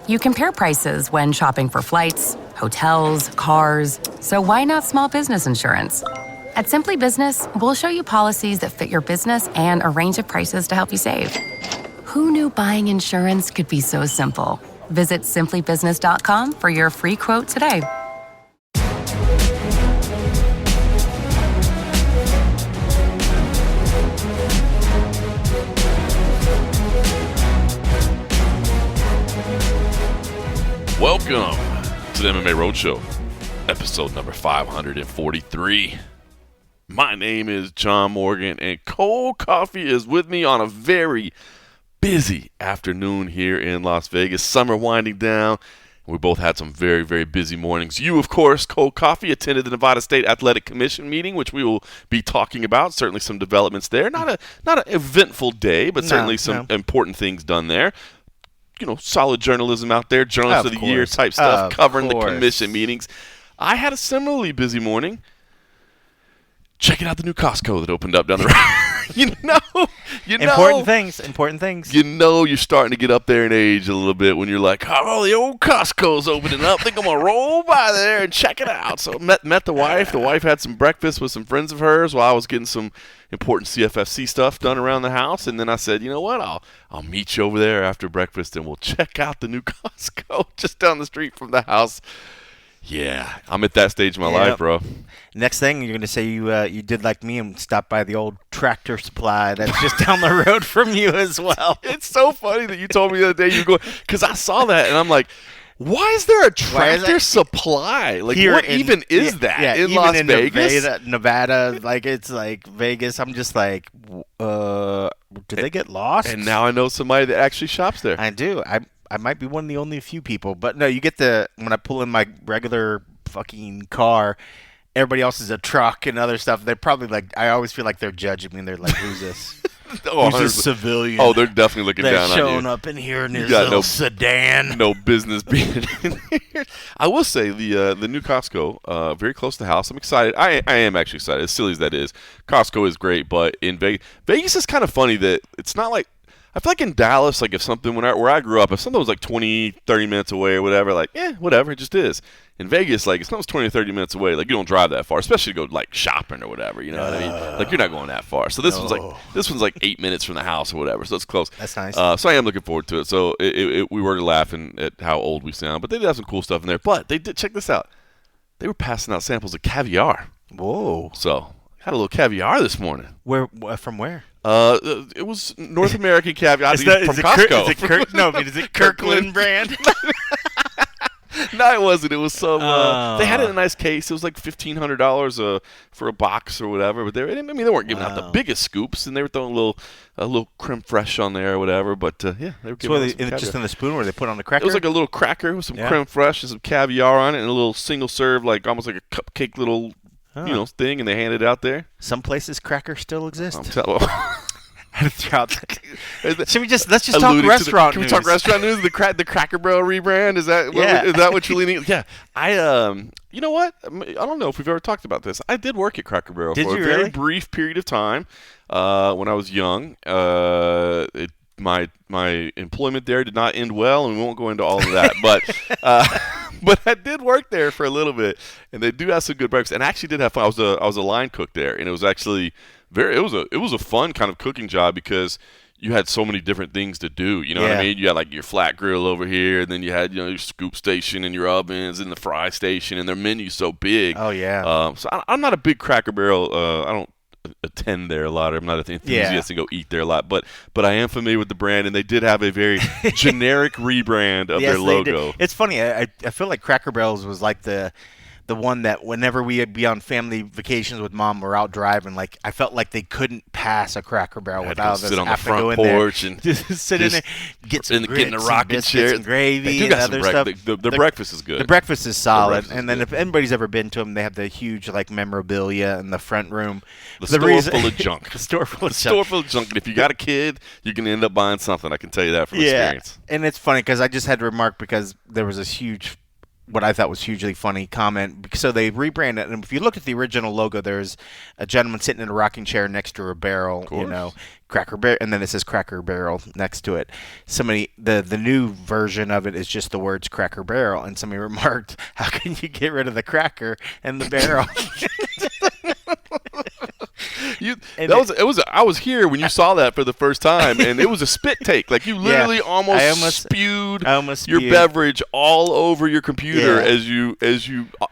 You compare prices when shopping for flights, hotels, cars. So why not small business insurance? At Simply Business, we'll show you policies that fit your business and a range of prices to help you save. Who knew buying insurance could be so simple? Visit simplybusiness.com for your free quote today. Welcome to the MMA Roadshow, episode number 543. My name is John Morgan, and Cold Coffee is with me on a very busy afternoon here in Las Vegas. Summer winding down, and we both had some very, very busy mornings. You, of course, Cold Coffee, attended the Nevada State Athletic Commission meeting, which we will be talking about. Certainly some developments there. Not an eventful day, but certainly some important things done there. You know, solid journalism out there, journalist of the year type stuff, covering the commission meetings. I had a similarly busy morning checking out the new Costco that opened up down the road. you know. Important things. You know you're starting to get up there in age a little bit when you're like, oh, the old Costco's opening up. Think I'm going to roll by there and check it out. So met the wife. The wife had some breakfast with some friends of hers while I was getting some important CFFC stuff done around the house. And then I said, you know what, I'll meet you over there after breakfast and we'll check out the new Costco just down the street from the house. Yeah, I'm at that stage of my life, bro. Next thing, you're going to say you did like me and stopped by the old Tractor Supply that's just down the road from you as well. It's so funny that you told me the other day you were going, because I saw that and I'm like, why is there a Tractor Supply? Like, here what even is that in Las Vegas? Nevada, like it's like Vegas. I'm just like, did they get lost? And now I know somebody that actually shops there. I do. I might be one of the only few people, but no, you get when I pull in my regular fucking car, everybody else is a truck and other stuff. They're probably like, I always feel like they're judging me. They're like, who's this? Who's this civilian? Oh, they're definitely looking down on you. Showing up in here in his little sedan. No business being in here. I will say the new Costco, very close to the house. I'm excited. I am actually excited. As silly as that is, Costco is great, but in Vegas is kind of funny that it's not like, I feel like in Dallas, like if something, where I grew up, if something was like 20, 30 minutes away or whatever, like, whatever, it just is. In Vegas, like if something's 20 or 30 minutes away, like you don't drive that far, especially to go like shopping or whatever, you know what I mean? Like you're not going that far. So this one's like 8 minutes from the house or whatever, so it's close. That's nice. So I am looking forward to it. So we were laughing at how old we sound, but they did have some cool stuff in there. But they did, check this out, they were passing out samples of caviar. Whoa. So had a little caviar this morning. From where? It was North American caviar from Costco. Is it Kirkland brand? No, it wasn't. It was some. They had it in a nice case. It was like $1,500 for a box or whatever. But they weren't giving out the biggest scoops, and they were throwing a little creme fraiche on there or whatever. But they were giving out some caviar. Just in the spoon, where they put on the cracker. It was like a little cracker with some creme fraiche and some caviar on it, and a little single serve, like almost like a cupcake little. Thing, and they handed it out there. Some places crackers still exist. Should we let's just talk restaurant news? Can we talk restaurant news? The Cracker Barrel rebrand? Is that what you're leaning? Yeah. You know what? I don't know if we've ever talked about this. I did work at Cracker Barrel for a very brief period of time when I was young. My employment there did not end well, and we won't go into all of that. But I did work there for a little bit, and they do have some good breakfast. And I actually did have fun. I was a line cook there, and it was actually it was a fun kind of cooking job because you had so many different things to do. You know what I mean? You had like your flat grill over here, and then you had your scoop station and your ovens and the fry station, and their menu's so big. Oh yeah. So I'm not a big Cracker Barrel. I don't attend there a lot. I'm not an enthusiast to go eat there a lot, but I am familiar with the brand, and they did have a very generic rebrand of their logo. It's funny. I feel like Cracker Barrel's was like the one that whenever we would be on family vacations with Mom or out driving, like I felt like they couldn't pass a Cracker Barrel without us sit on the front porch and just sit in there, get some grits, get in a rocking chair, and gravy, and other stuff. The breakfast is good. The breakfast is solid, and then if anybody's ever been to them, they have the huge like memorabilia in the front room. The store full of junk. The store full of junk. And if you got a kid, you're gonna end up buying something. I can tell you that from experience. And it's funny because I just had to remark because there was this huge what I thought was hugely funny comment. So they rebranded, and if you look at the original logo, there's a gentleman sitting in a rocking chair next to a barrel, Cracker Barrel, and then it says Cracker Barrel next to it. The new version of it is just the words Cracker Barrel, and somebody remarked, "How can you get rid of the cracker and the barrel?" I was here when you saw that for the first time, and it was a spit take. Like you literally almost spewed your beverage all over your computer as you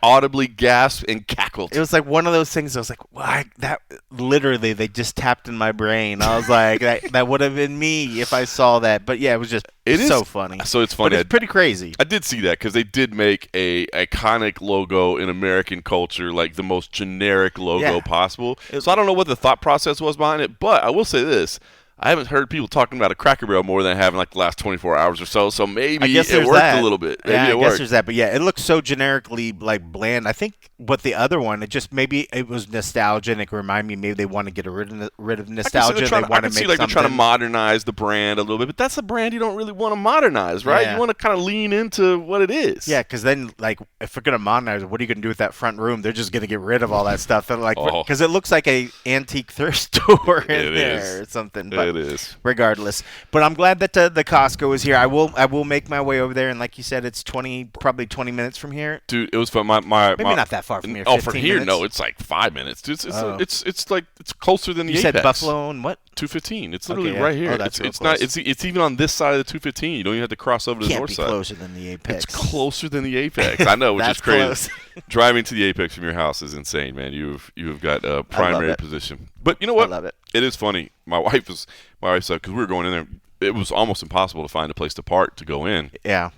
audibly gasped and cackled. It was like one of those things. I was like, "Why?" That literally they just tapped in my brain. I was like, "That would have been me if I saw that." But yeah, it was just so funny. So it's funny. But it's pretty crazy. I did see that because they did make a iconic logo in American culture, like the most generic logo possible. So I don't know what the thought process was behind it, but I will say this. I haven't heard people talking about a Cracker Barrel more than I have in like the last 24 hours or so. So maybe it worked a little bit. Maybe I guess there's that. But yeah, it looks so generically like bland. I think what the other one, maybe it was nostalgia and it reminded me maybe they want to get rid of nostalgia. I can see like they're trying to modernize the brand a little bit, but that's a brand you don't really want to modernize, right? Yeah. You want to kind of lean into what it is. Yeah, because then like if we're gonna modernize it, what are you gonna do with that front room? They're just gonna get rid of all that stuff. Because it looks like a antique thrift store in there or something. But it is. Regardless, but I'm glad that the Costco is here. I will make my way over there, and like you said, it's probably 20 minutes from here. Dude, it was fun. Maybe not that far from here. From here, minutes? No, it's like 5 minutes. Dude, it's like it's closer than the Apex. You said Buffalo and what? 215. It's literally right here. It's not. It's even on this side of the 215. You don't even have to cross over to the north side. Can't be closer than the Apex. It's closer than the Apex. I know, which is crazy. Driving to the Apex from your house is insane, man. You've got a primary position. But you know what? I love it. It is funny. My wife said, because we were going in there, it was almost impossible to find a place to park to go in. Yeah.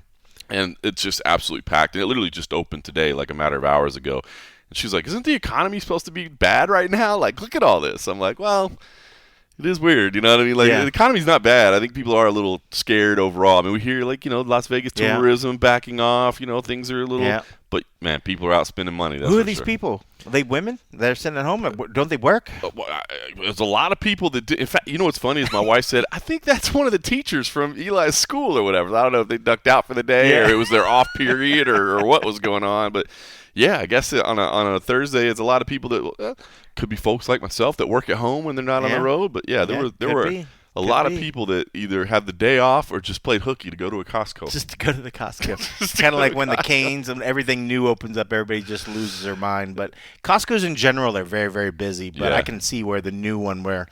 And it's just absolutely packed. And it literally just opened today, like a matter of hours ago. And she's like, isn't the economy supposed to be bad right now? Like, look at all this. I'm like, well, it is weird. You know what I mean? Like, the economy's not bad. I think people are a little scared overall. I mean, we hear, like, Las Vegas tourism backing off. Things are a little. Yeah. But, man, people are out spending money. Who are these people? Are they women? They're sitting at home? Don't they work? There's a lot of people that do. In fact, you know what's funny is my wife said, I think that's one of the teachers from Eli's school or whatever. I don't know if they ducked out for the day or it was their off period or what was going on. But, yeah, I guess on a Thursday, it's a lot of people that could be folks like myself that work at home when they're not on the road. But, there were a lot of people that either have the day off or just played hooky to go to a Costco. Just to go to the Costco. Kind of like when the Canes and everything new opens up, everybody just loses their mind. But Costco's in general are very, very busy. But I can see where the new one where,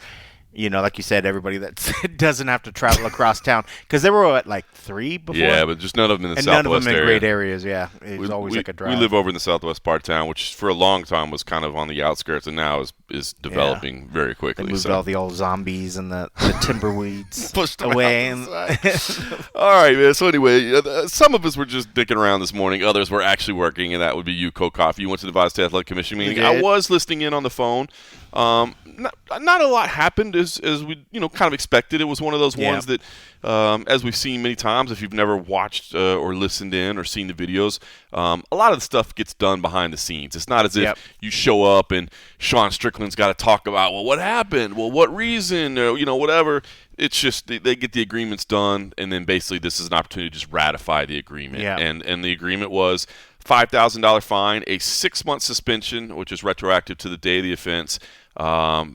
like you said, everybody that doesn't have to travel across town. Because there were, like, 3 before? Yeah, but just none of them in the Southwest area. And none of them in great areas, It was always like a drive. We live over in the southwest part of town, which for a long time was kind of on the outskirts, and now is developing very quickly. They moved all the old zombies and the timberweeds pushed away. All right, man. So anyway, some of us were just dicking around this morning. Others were actually working, and that would be you, Cold Coffee. You went to the Nevada State Athletic Commission meeting. I was listening in on the phone. Not a lot happened as we kind of expected. It was one of those ones that, as we've seen many times, if you've never watched or listened in or seen the videos, a lot of the stuff gets done behind the scenes. It's not as if you show up and Sean Strickland's got to talk about, well, what happened? Well, what reason? Whatever. It's just they get the agreements done, and then basically this is an opportunity to just ratify the agreement. Yeah. And the agreement was $5,000 fine, a 6-month suspension, which is retroactive to the day of the offense.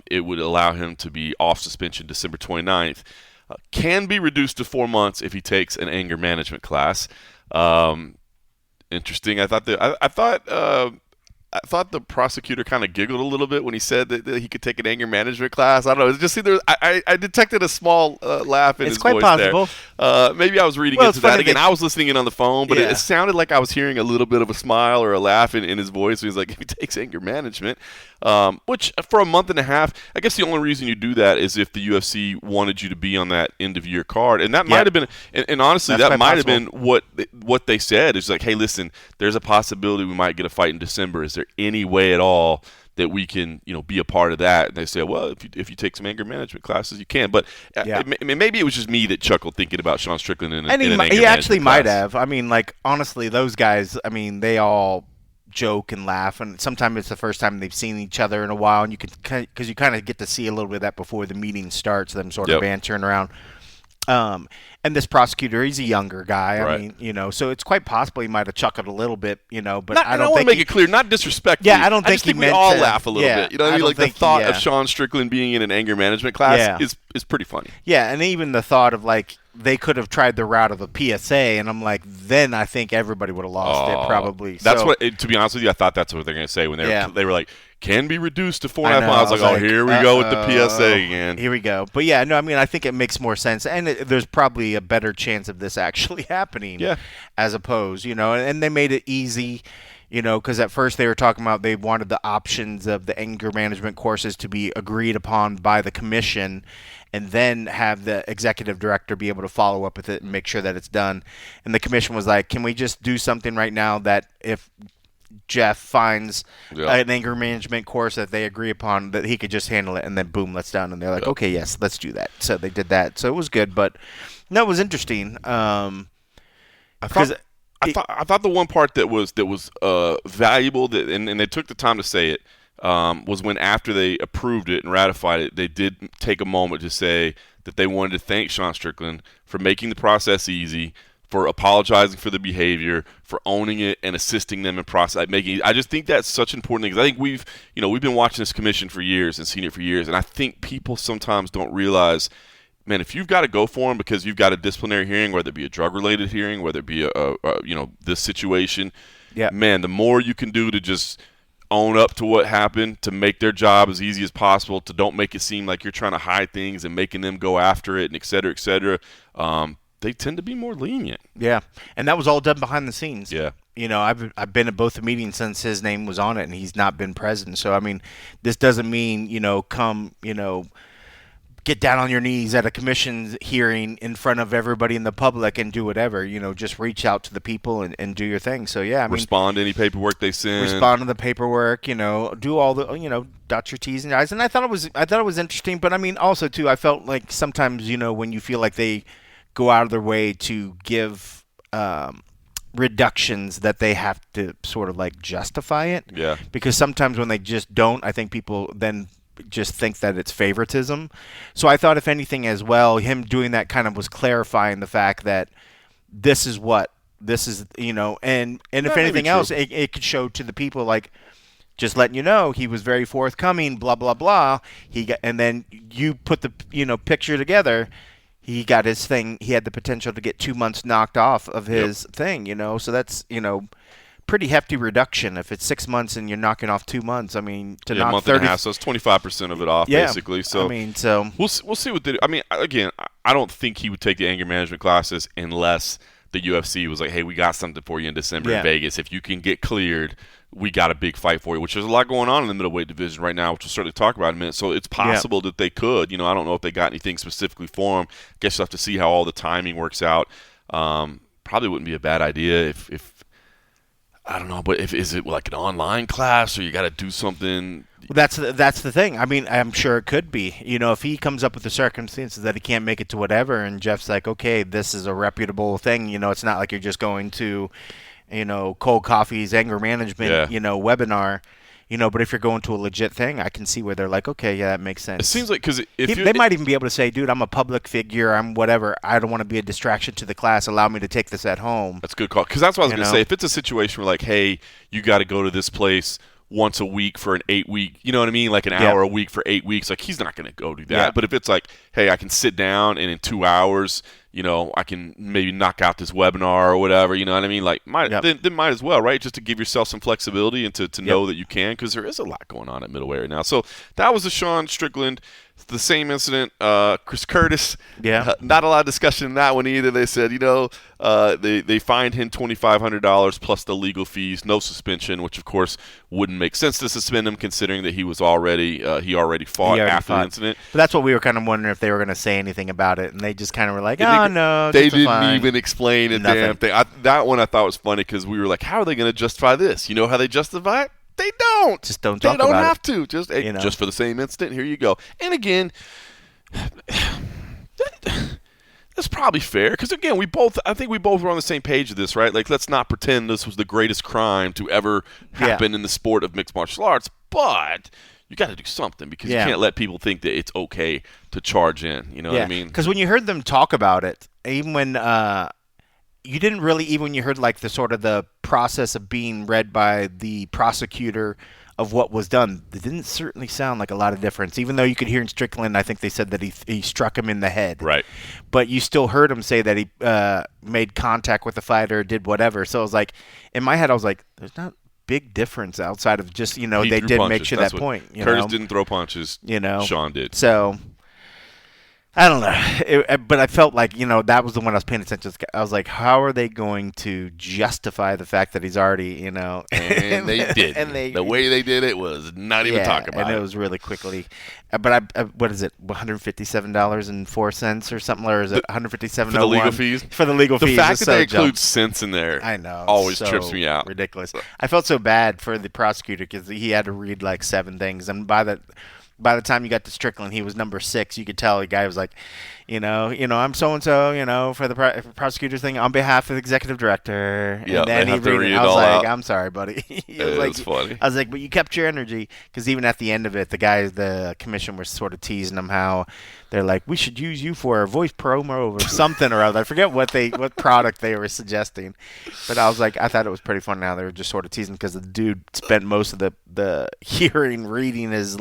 It would allow him to be off suspension December 29th. Can be reduced to 4 months if he takes an anger management class. Interesting. I thought the prosecutor kind of giggled a little bit when he said that he could take an anger management class. I don't know. It's just either I detected a small laugh in his voice there. It's quite possible. Maybe I was reading into that. Again, I was listening in on the phone, but it sounded like I was hearing a little bit of a smile or a laugh in his voice. He was like, if he takes anger management, which for a month and a half, I guess the only reason you do that is if the UFC wanted you to be on that end-of-year card. And that might have been – and honestly, that might have been what they said. It's like, hey, listen, there's a possibility we might get a fight in December. Is there any way at all that we can, be a part of that? And they say, well, if you take some anger management classes, you can. But maybe it was just me that chuckled thinking about Sean Strickland in an anger management class. He actually might have. I mean, like, honestly, those guys, I mean, they all joke and laugh, and sometimes it's the first time they've seen each other in a while, and you can, because you kind of get to see a little bit of that before the meeting starts, them sort of bantering around. And this prosecutor, he's a younger guy. Right. I mean, so it's quite possible he might have chuckled a little bit, but I don't want to make it clear, not disrespectfully. Yeah, I don't think just think he we meant all to, laugh a little bit. You know what I mean? Like the thought of Sean Strickland being in an anger management class is pretty funny. Yeah, and even the thought of like they could have tried the route of a PSA, and I'm like, then I think everybody would have lost it probably. That's to be honest with you, I thought that's what they're going to say when they were like, can be reduced to 4.5 miles. I was like, here we go with the PSA again. Here we go. But yeah, no, I mean, I think it makes more sense, and there's probably a better chance of this actually happening. Yeah. As opposed, and they made it easy. Because at first they were talking about they wanted the options of the anger management courses to be agreed upon by the commission and then have the executive director be able to follow up with it and make sure that it's done. And the commission was like, can we just do something right now that if Jeff finds an anger management course that they agree upon, that he could just handle it, and then boom, let's done. And they're like, okay, yes, let's do that. So they did that. So it was good. But no, it was interesting. I thought the one part that was valuable and they took the time to say it was when after they approved it and ratified it, they did take a moment to say that they wanted to thank Sean Strickland for making the process easy, for apologizing for the behavior, for owning it and assisting them in process making. I just think that's such an important thing because I think we've been watching this commission for years and seen it for years, and I think people sometimes don't realize, man, if you've got to go for them because you've got a disciplinary hearing, whether it be a drug-related hearing, whether it be this situation, man, the more you can do to just own up to what happened, to make their job as easy as possible, to don't make it seem like you're trying to hide things and making them go after it, and et cetera, they tend to be more lenient. Yeah, and that was all done behind the scenes. Yeah. I've been at both the meetings since his name was on it, and he's not been present. So, I mean, this doesn't mean, get down on your knees at a commission hearing in front of everybody in the public and do whatever. Just reach out to the people and do your thing. So, yeah, I mean, respond to any paperwork they send. Respond to the paperwork, do all the, dot your T's and I's. And I thought it was interesting. But, I mean, also, too, I felt like sometimes, when you feel like they go out of their way to give reductions that they have to sort of like justify it. Yeah. Because sometimes when they just don't, I think people then just think that it's favoritism. So I thought if anything as well, him doing that kind of was clarifying the fact that this is, and if anything else, it could show to the people like, just letting you know, he was very forthcoming, blah, blah, blah. And then you put the, picture together. He got his thing. He had the potential to get 2 months knocked off of his thing, So that's, pretty hefty reduction. If it's 6 months and you're knocking off 2 months, I mean, to knock month 30, and a half, so it's 25% of it off, basically. So I mean, so we'll see what they do. I mean, again, I don't think he would take the anger management classes unless the UFC was like, hey, we got something for you in December in Vegas. If you can get cleared, we got a big fight for you, which there's a lot going on in the middleweight division right now, which we'll certainly talk about in a minute. So it's possible that they could. I don't know if they got anything specifically for him. Guess you'll have to see how all the timing works out. Probably wouldn't be a bad idea if I don't know, but is it like an online class or you got to do something? Well, that's the thing. I mean, I'm sure it could be. If he comes up with the circumstances that he can't make it to whatever, and Jeff's like, okay, this is a reputable thing. It's not like you're just going to, Cold Coffee's anger management, webinar. But if you're going to a legit thing, I can see where they're like, okay, yeah, that makes sense. It seems like because they might even be able to say, dude, I'm a public figure, I'm whatever. I don't want to be a distraction to the class. Allow me to take this at home. That's a good call. Because that's what I was going to say. If it's a situation where like, hey, you got to go to this place once a week for an 8-week, you know what I mean? Like an hour a week for 8 weeks. Like he's not going to go do that. Yeah. But if it's like, hey, I can sit down and in 2 hours, I can maybe knock out this webinar or whatever, you know what I mean? Like, then might as well, right? Just to give yourself some flexibility and to know that you can, because there is a lot going on at middleweight right now. So that was the Sean Strickland. The same incident, Chris Curtis. Yeah. Not a lot of discussion in that one either. They said, they fined him $2,500 plus the legal fees, no suspension, which of course wouldn't make sense to suspend him considering that he was already fought after the incident. But that's what we were kind of wondering if they were going to say anything about it, and they just kind of were like, no, they didn't even explain a damn thing. That one I thought was funny because we were like, how are they going to justify this? You know how they justify it? They don't. Just don't talk about it. They don't have to. Just for the same incident, here you go. And again, that's probably fair because again, I think we both were on the same page of this, right? Like, let's not pretend this was the greatest crime to ever happen in the sport of mixed martial arts, but you got to do something because you can't let people think that it's okay to charge in. You know what I mean? Because when you heard them talk about it, even when you didn't really, even when you heard like the sort of the process of being read by the prosecutor of what was done, it didn't certainly sound like a lot of difference. Even though you could hear in Strickland, I think they said that he struck him in the head. Right. But you still heard him say that he made contact with the fighter, did whatever. So I was like, in my head, I was like, there's not big difference outside of just, you know, He they threw did punches. make sure That's that what- point. You Curtis know? didn't throw punches. You know, Sean did. So I don't know, but I felt like, you know, that was the one I was paying attention to. I was like, how are they going to justify the fact that he's already, you know? And they did. The way they did it was not even talk about and it. it was really quickly. But I what is it? $157.04 or something, or is it $157 for the legal fees? For the legal fees. The fact is that so they dumb. include cents in there, I know, always so trips me out. Ridiculous. I felt so bad for the prosecutor because he had to read like 7 things, and by the time you got to Strickland, he was number 6. You could tell the guy was like, you know, I'm so and so, you know, for the prosecutor's thing on behalf of the executive director. Yeah, and then they have he to read read it. it I was all like, out. I'm sorry, buddy. It was funny. I was like, but you kept your energy, because even at the end of it, the commission was sort of teasing him how they're like, we should use you for a voice promo or something or other. I forget what product they were suggesting, but I was like, I thought it was pretty funny how they were just sort of teasing because the dude spent most of the hearing reading his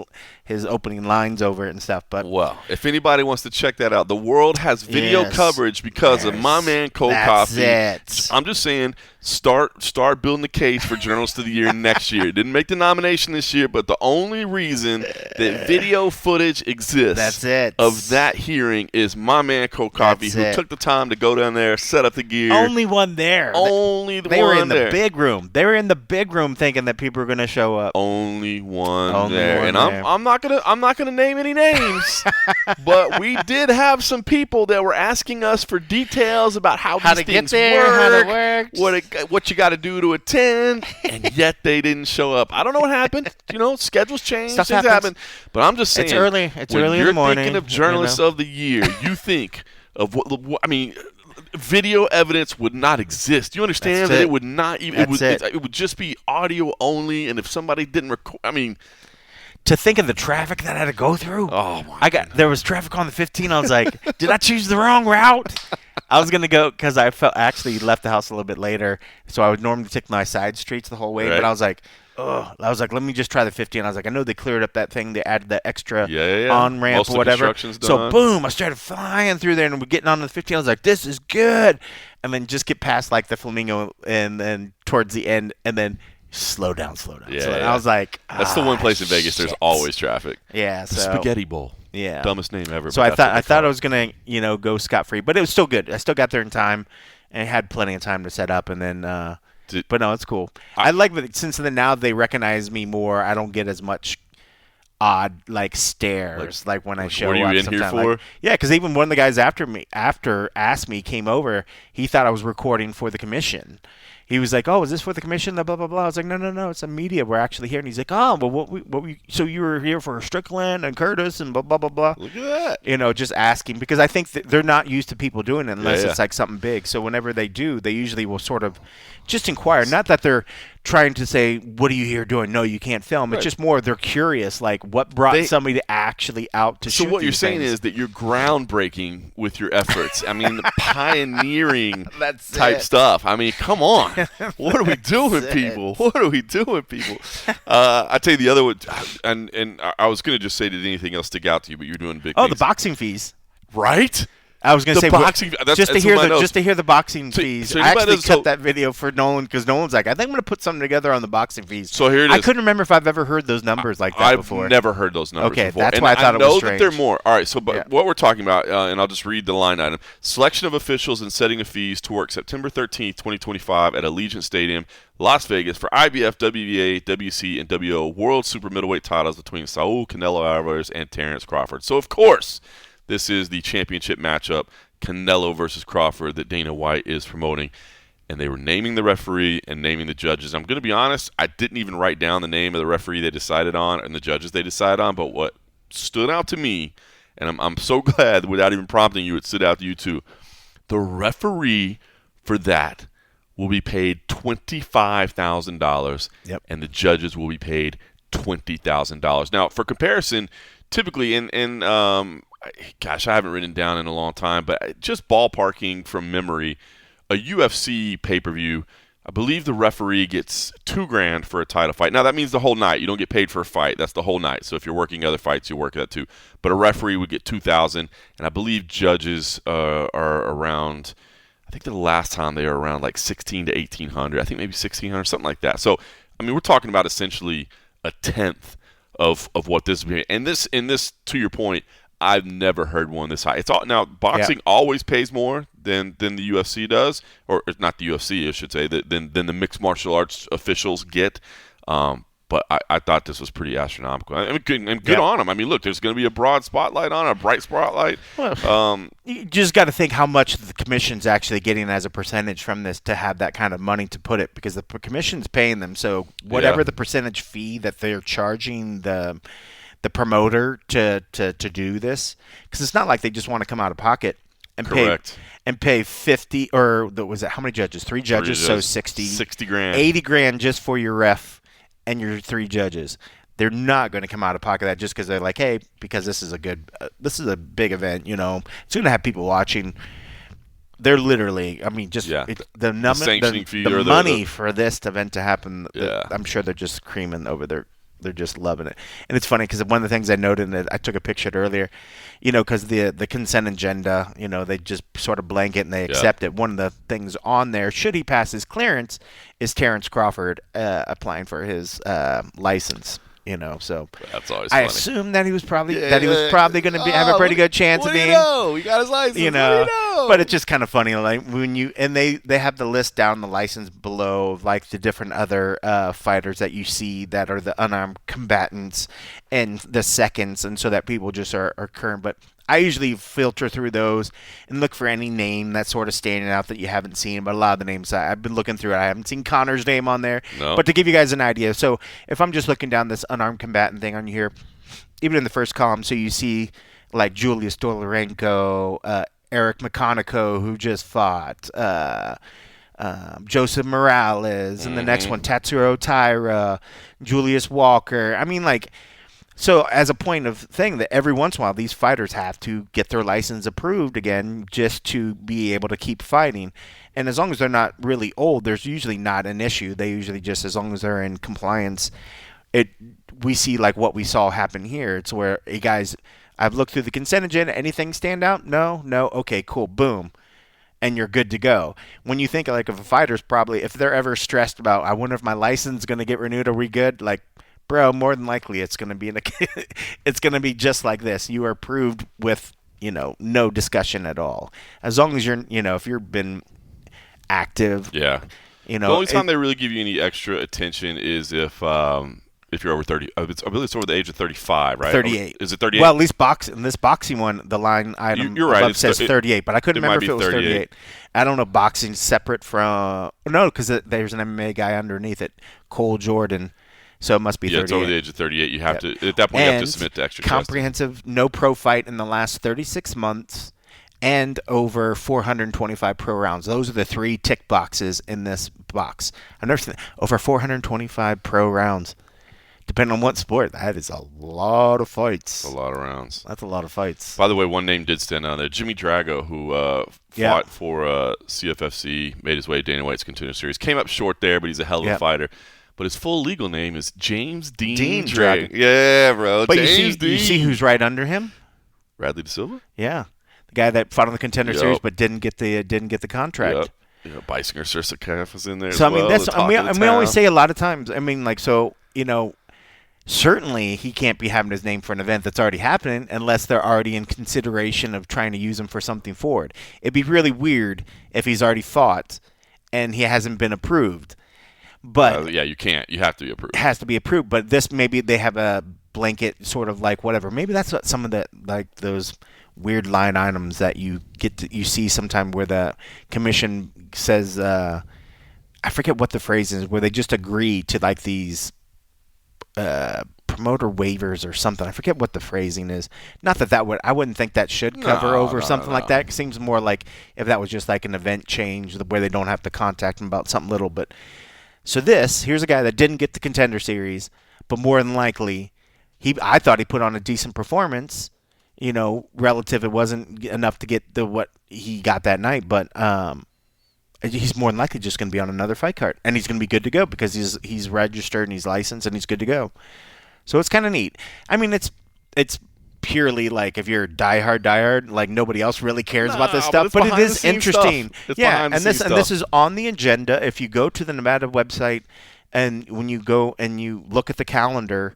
opening lines over it and stuff. But well, if anybody wants to check that out, the world has video Yes. coverage because of my man Cold That's Coffee. it. I'm just saying, start building the case for Journalist of the Year next year. Didn't make the nomination this year, but the only reason that video footage exists That's it. of that hearing is my man Cold Coffee, That's who it. took the time to go down there, set up the gear. Only one there. Only the They one were in there. the big room. They were in the big room thinking that people were going to show up. Only one Only there. one And there. I'm not gonna name any names, but we did have some people that were asking us for details about how How these to get things there, how work, it works. what you got to do to attend, and yet they didn't show up. I don't know what happened. You know, schedules change, Stuff things happens. happen. But I'm just saying, It's early. It's when early in you're the morning, thinking of you Journalist know. of the Year, you think of what I mean. Video evidence would not exist. You understand That's that it. it would not even. That's it. It would just be audio only, and if somebody didn't record, I mean. To think of the traffic that I had to go through. Oh my! There was traffic on the 15. I was like, did I choose the wrong route? I was gonna go because I actually left the house a little bit later, so I would normally take my side streets the whole way. Right. But I was like, let me just try the 15. I was like, I know they cleared up that thing. They added that extra on ramp Most of or the whatever. construction's So done. boom, I started flying through there, and we're getting on the 15. I was like, this is good, and then just get past like the Flamingo, and then towards the end, and then slow down. Yeah, So yeah. I was like, That's the one place in Vegas there's shit. always traffic. Yeah, The so Spaghetti Bowl. Yeah. Dumbest name ever. So but I that's what thought they I thought call I was gonna, go scot-free, but it was still good. I still got there in time, and I had plenty of time to set up, and then. But no, it's cool. I like that since then now they recognize me more. I don't get as much odd stares when I show what are you up. in here sometime. for? Yeah, because even one of the guys after asked me came over. He thought I was recording for the commission. He was like, "Oh, is this for the commission?" Blah blah blah. I was like, "No, it's a media. We're actually here." And he's like, "Oh, well, so you were here for Strickland and Curtis and blah blah blah blah." Look at that. Just asking because I think that they're not used to people doing it unless Yeah. it's like something big. So whenever they do, they usually will sort of just inquire. Not that they're trying to say, "What are you here doing?" No, you can't film. It's just more they're curious, like what brought somebody to actually out to shoot. So what you're these saying things. is that you're groundbreaking with your efforts. I mean, pioneering That's type it. stuff. I mean, come on. What are we doing, people? What are we doing, people? I tell you the other one, and I was going to just say, did anything else stick out to you? But you're doing big Oh, things. the boxing fees. Right? I was going to The say boxing- that's- just to that's hear in my notes. just to hear the boxing So- fees. so I anybody actually that's- cut so- that video for Nolan because Nolan's like, I think I'm going to put something together on the boxing fees. So here it I is. couldn't remember if I've ever heard those numbers like that I've before. never heard those numbers Okay, before. that's And why I thought it was know that strange. they're more. All right, so but Yeah. what we're talking about, and I'll just read the line item. Selection of officials and setting of fees to work September 13th, 2025 at Allegiant Stadium, Las Vegas for IBF, WBA, WC, and WO World Super Middleweight titles between Saul Canelo Alvarez and Terrence Crawford. So, of course, this is the championship matchup, Canelo versus Crawford, that Dana White is promoting. And they were naming the referee and naming the judges. I'm going to be honest, I didn't even write down the name of the referee they decided on and the judges they decided on, but what stood out to me, and I'm so glad without even prompting you, it stood out to you too, the referee for that will be paid $25,000, Yep. and the judges will be paid $20,000. Now, for comparison, typically gosh, I haven't written down in a long time, but just ballparking from memory, a UFC pay-per-view, I believe the referee gets $2,000 for a title fight. Now, that means the whole night. You don't get paid for a fight. That's the whole night. So if you're working other fights, you work that too. But a referee would get $2,000, and I believe judges are around, I think the last time they were around like $1,600 to $1,800. I think maybe $1,600, something like that. So, I mean, we're talking about essentially a tenth of what this would be. And this, to your point, I've never heard one this high. It's all now. Boxing always pays more than the UFC does, or not the UFC, I should say, than the mixed martial arts officials get. But I thought this was pretty astronomical. I mean, good on them. I mean, look, there's going to be a broad spotlight on it, a bright spotlight. Well, you just got to think how much the commission's actually getting as a percentage from this to have that kind of money to put it, because the commission's paying them. So whatever the percentage fee that they're charging the promoter to do this, because it's not like they just want to come out of pocket and pay 50, or was it how many judges? 3 judges, so 60 grand, 80 grand just for your ref and your 3 judges. They're not going to come out of pocket that just because they're like, hey, because this is a big event, you know, it's going to have people watching. They're literally, I mean, just the money for this event to happen. I'm sure they're just screaming over there. They're just loving it. And it's funny because one of the things I noted, and I took a picture earlier, you know, because the consent agenda, you know, they just sort of blanket and they accept it. One of the things on there, should he pass his clearance, is Terrence Crawford applying for his license. You know, so that's always I funny. assumed that he was probably going to have a pretty good chance of being. He got his license. You know, but it's just kind of funny, like when they have the list down the license below of like the different other fighters that you see that are the unarmed combatants and the seconds, and so that people just are current. But I usually filter through those and look for any name that's sort of standing out that you haven't seen. But a lot of the names I've been looking through, I haven't seen Connor's name on there. No. But to give you guys an idea, so if I'm just looking down this unarmed combatant thing on here, even in the first column, so you see like Julius Dolarenko, Eric McConaughey, who just fought, Joseph Morales, and the next one, Tatsuro Taira, Julius Walker. I mean, like, so as a point of thing that every once in a while these fighters have to get their license approved again just to be able to keep fighting. And as long as they're not really old, there's usually not an issue. They usually just, as long as they're in compliance, we see like what we saw happen here. It's where, hey guys, I've looked through the consent agenda. Anything stand out? No. Okay, cool. Boom. And you're good to go. When you think like of a fighter's probably, if they're ever stressed about, I wonder if my license is going to get renewed, are we good? Like, bro, more than likely it's going to be it's going to be just like this. You are approved with, you know, no discussion at all. As long as you're, you know, if you've been active. Yeah. You know, the only time they really give you any extra attention is if you're over 30. I believe it's over the age of 35, right? 38. Is it 38? Well, at least this boxing one, the line item you're right. says 38, but I couldn't remember if it was 38. I don't know, boxing separate from, no, because there's an MMA guy underneath it, Cole Jordan. So it must be 38. Yeah, it's over the age of 38. You have to, at that point, you have to submit to extra comprehensive no pro fight in the last 36 months and over 425 pro rounds. Those are the 3 tick boxes in this box. I've never seen over 425 pro rounds. Depending on what sport, that is a lot of fights. A lot of rounds. That's a lot of fights. By the way, one name did stand out there. Jimmy Drago, who fought for CFFC, made his way to Dana White's Contender Series. Came up short there, but he's a hell of a fighter. But his full legal name is James Dean Dragon. Yeah, bro. But James Dean. You see who's right under him? Bradley De Silva? Yeah. The guy that fought on the Contender Series but didn't get the contract. Yep. You know, Bisinger Sirsakaf was in there so, as well. I mean, that's, and we always say a lot of times, I mean, like, so, you know, certainly he can't be having his name for an event that's already happening unless they're already in consideration of trying to use him for something forward. It'd be really weird if he's already fought and he hasn't been approved. But you can't. You have to be approved. It has to be approved. But this, maybe they have a blanket sort of like whatever. Maybe that's what some of the, like those weird line items that you you see sometime where the commission says, I forget what the phrase is, where they just agree to like these promoter waivers or something. I forget what the phrasing is. Not that I wouldn't think that should cover over something like that. It seems more like if that was just like an event change where they don't have to contact them about something little. But so here's a guy that didn't get the Contender Series, but more than likely, I thought he put on a decent performance. Relative, it wasn't enough to get what he got that night, but he's more than likely just going to be on another fight card, and he's going to be good to go because he's registered and he's licensed and he's good to go. So it's kind of neat. I mean, it's purely like if you're diehard, like nobody else really cares about this stuff, but it is interesting. Yeah, and this is on the agenda. If you go to the Nevada website, and when you go and you look at the calendar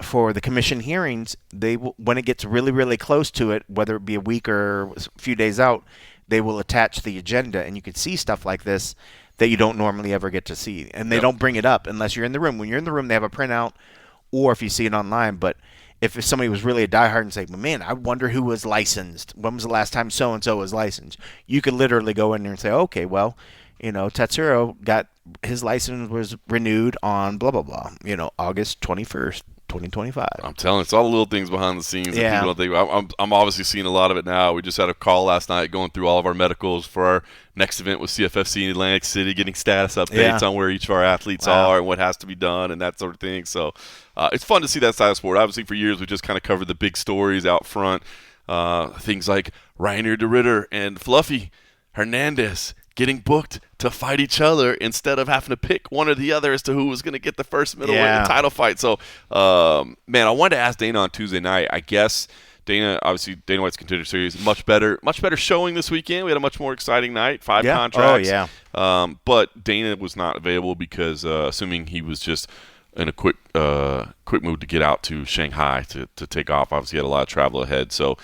for the commission hearings, when it gets really, really close to it, whether it be a week or a few days out, they will attach the agenda, and you can see stuff like this that you don't normally ever get to see. And they don't bring it up unless you're in the room. When you're in the room, they have a printout, or if you see it online. But if somebody was really a diehard and say, well, man, I wonder who was licensed. When was the last time so-and-so was licensed? You could literally go in there and say, okay, well, Tatsuro got his license was renewed on blah, blah, blah, August 21st. 2025. I'm telling you, it's all the little things behind the scenes that people don't think. I'm obviously seeing a lot of it now. We just had a call last night going through all of our medicals for our next event with CFFC in Atlantic City, getting status updates on where each of our athletes are and what has to be done and that sort of thing. So it's fun to see that side of sport. Obviously, for years, we just kind of covered the big stories out front, things like Reinier de Ritter and Fluffy Hernandez getting booked to fight each other instead of having to pick one or the other as to who was going to get the first middleweight title fight. So, man, I wanted to ask Dana on Tuesday night. I guess Dana White's Contender Series, much better showing this weekend. We had a much more exciting night, 5 contracts. Oh, yeah. But Dana was not available because, assuming he was just in a quick move to get out to Shanghai to take off. Obviously, he had a lot of travel ahead, so